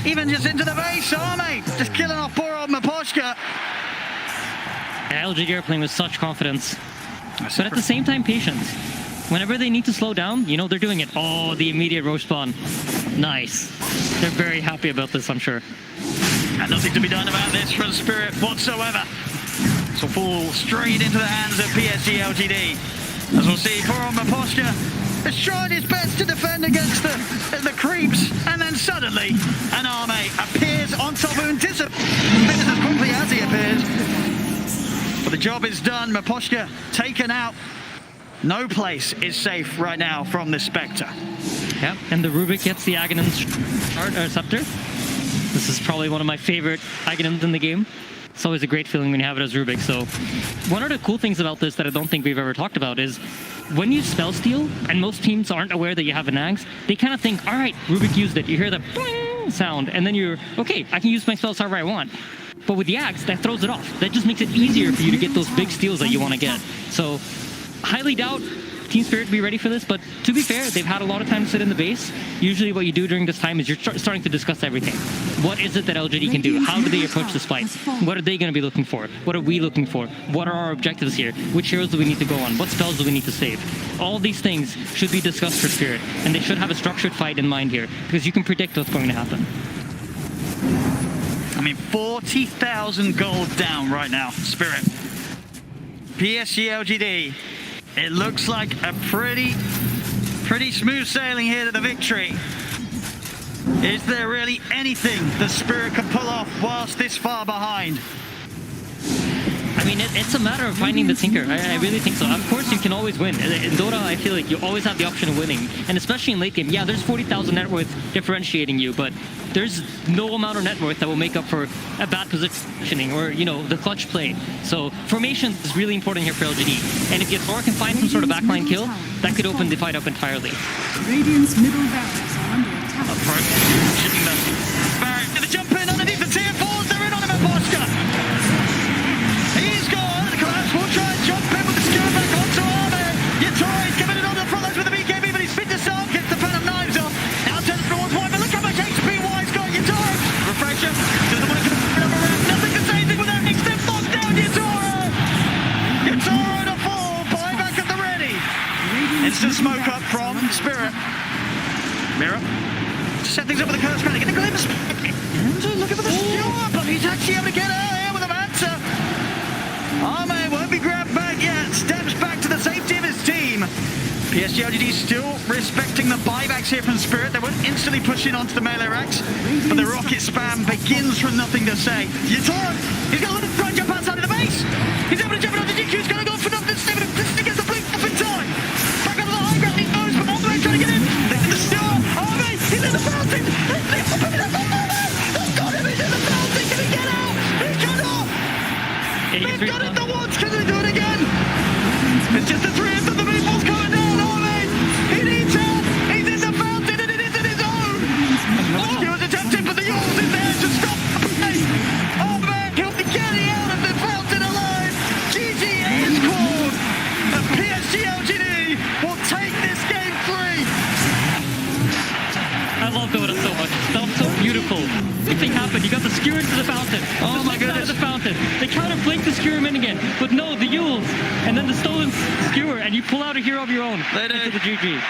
Even just into the base, Arme just killing off poor old Miposhka. LGD are playing with such confidence, but at the same time, patience. Whenever they need to slow down, you know, they're doing it. Oh, the immediate roach spawn. Nice. They're very happy about this, I'm sure. And nothing to be done about this from Spirit whatsoever. So fall straight into the hands of PSG.LGD. As we'll see, poor old Miposhka has tried his best to defend against the creeps, and then suddenly an Arme appears on top of him and disappears as quickly as he appears. But the job is done. Miposhka taken out. No place is safe right now from this Spectre. Yeah, and the Rubik gets the Aghanim Scepter. This is probably one of my favorite Aghanims in the game. It's always a great feeling when you have it as Rubik. So one of the cool things about this that I don't think we've ever talked about is when you spell steal, and most teams aren't aware that you have an Ags, they kind of think, all right, Rubik used it. You hear the boing sound, and then you're, okay, I can use my spells however I want. But with the Ags, that throws it off. That just makes it easier for you to get those big steals that you want to get. So highly doubt Team Spirit to be ready for this, but to be fair, they've had a lot of time to sit in the base. Usually what you do during this time is you're starting to discuss everything. What is it that LGD can do? How do they approach this fight? What are they going to be looking for? What are we looking for? What are our objectives here? Which heroes do we need to go on? What spells do we need to save? All these things should be discussed for Spirit, and they should have a structured fight in mind here, because you can predict what's going to happen. I mean, 40,000 gold down right now, Spirit. PSG.LGD. It looks like a pretty smooth sailing here to the victory. Is there really anything the Spirit can pull off whilst this far behind? I mean, it's a matter of finding the tinker. I really think so. Of course, you can always win. In Dota, I feel like you always have the option of winning. And especially in late game, yeah, there's 40,000 net worth differentiating you, but there's no amount of net worth that will make up for a bad positioning or, you know, the clutch play. So formation is really important here for LGD. And if Yatora can find some sort of backline kill, that could open the fight up entirely. Radiant's middle barracks are under attack. Shipping them. Barrett gonna jump in underneath the tier 4s. They're in on him at Miposhka. He's gone. Collapse will try and jump in with the skewer back onto Arme. Yatora is giving it on the front lines with the BKB, but he's spit this off, gets the Phantom Knives off. Now turns towards White, but look how much HP White's got. Yatora. Refresher. Doesn't want to come up around. Nothing to say anything without extend locked down Yatora. Yatora to fall. Buyback at the ready. Instant smoke up from Spirit. Mirror. Set things up with the curse panic. Get the glimpse. Looking for the skewer, but he's actually able to get out here with a answer. Arme won't be grabbed back yet. Steps back to the safety of his team. PSG.LGD still respecting the buybacks here from Spirit. They won't instantly push in onto the melee racks, but the rocket spam begins from nothing to say. Yatora, he's got a little front jump outside of the base. He's able to jump it onto GQ. He's going to go for nothing. He gets the blink up in time. Back out of the high ground. He knows, but all the way trying to get in. They did the steal. Arme, he's in the fountain. They've got him in the fountain. Can he get out? He cannot. They've done it the once. Can they do it again? It's just the 3 of them. The meatball's coming down. Arme, he needs help. He's in the fountain and it isn't his own. Skewer's attempting, but the Yule's in there to stop the play. Arme, he'll be getting out of the fountain alive. GG is called. And PSG.LGD will take this game 3. I love Dota so much. It felt so beautiful. Something happened. You got the skewer into the fountain. Oh my goodness. The fountain. They counter blink the skewer in again, but no, the Yules, and then the stolen skewer, and you pull out a hero of your own. They did. Into the GG.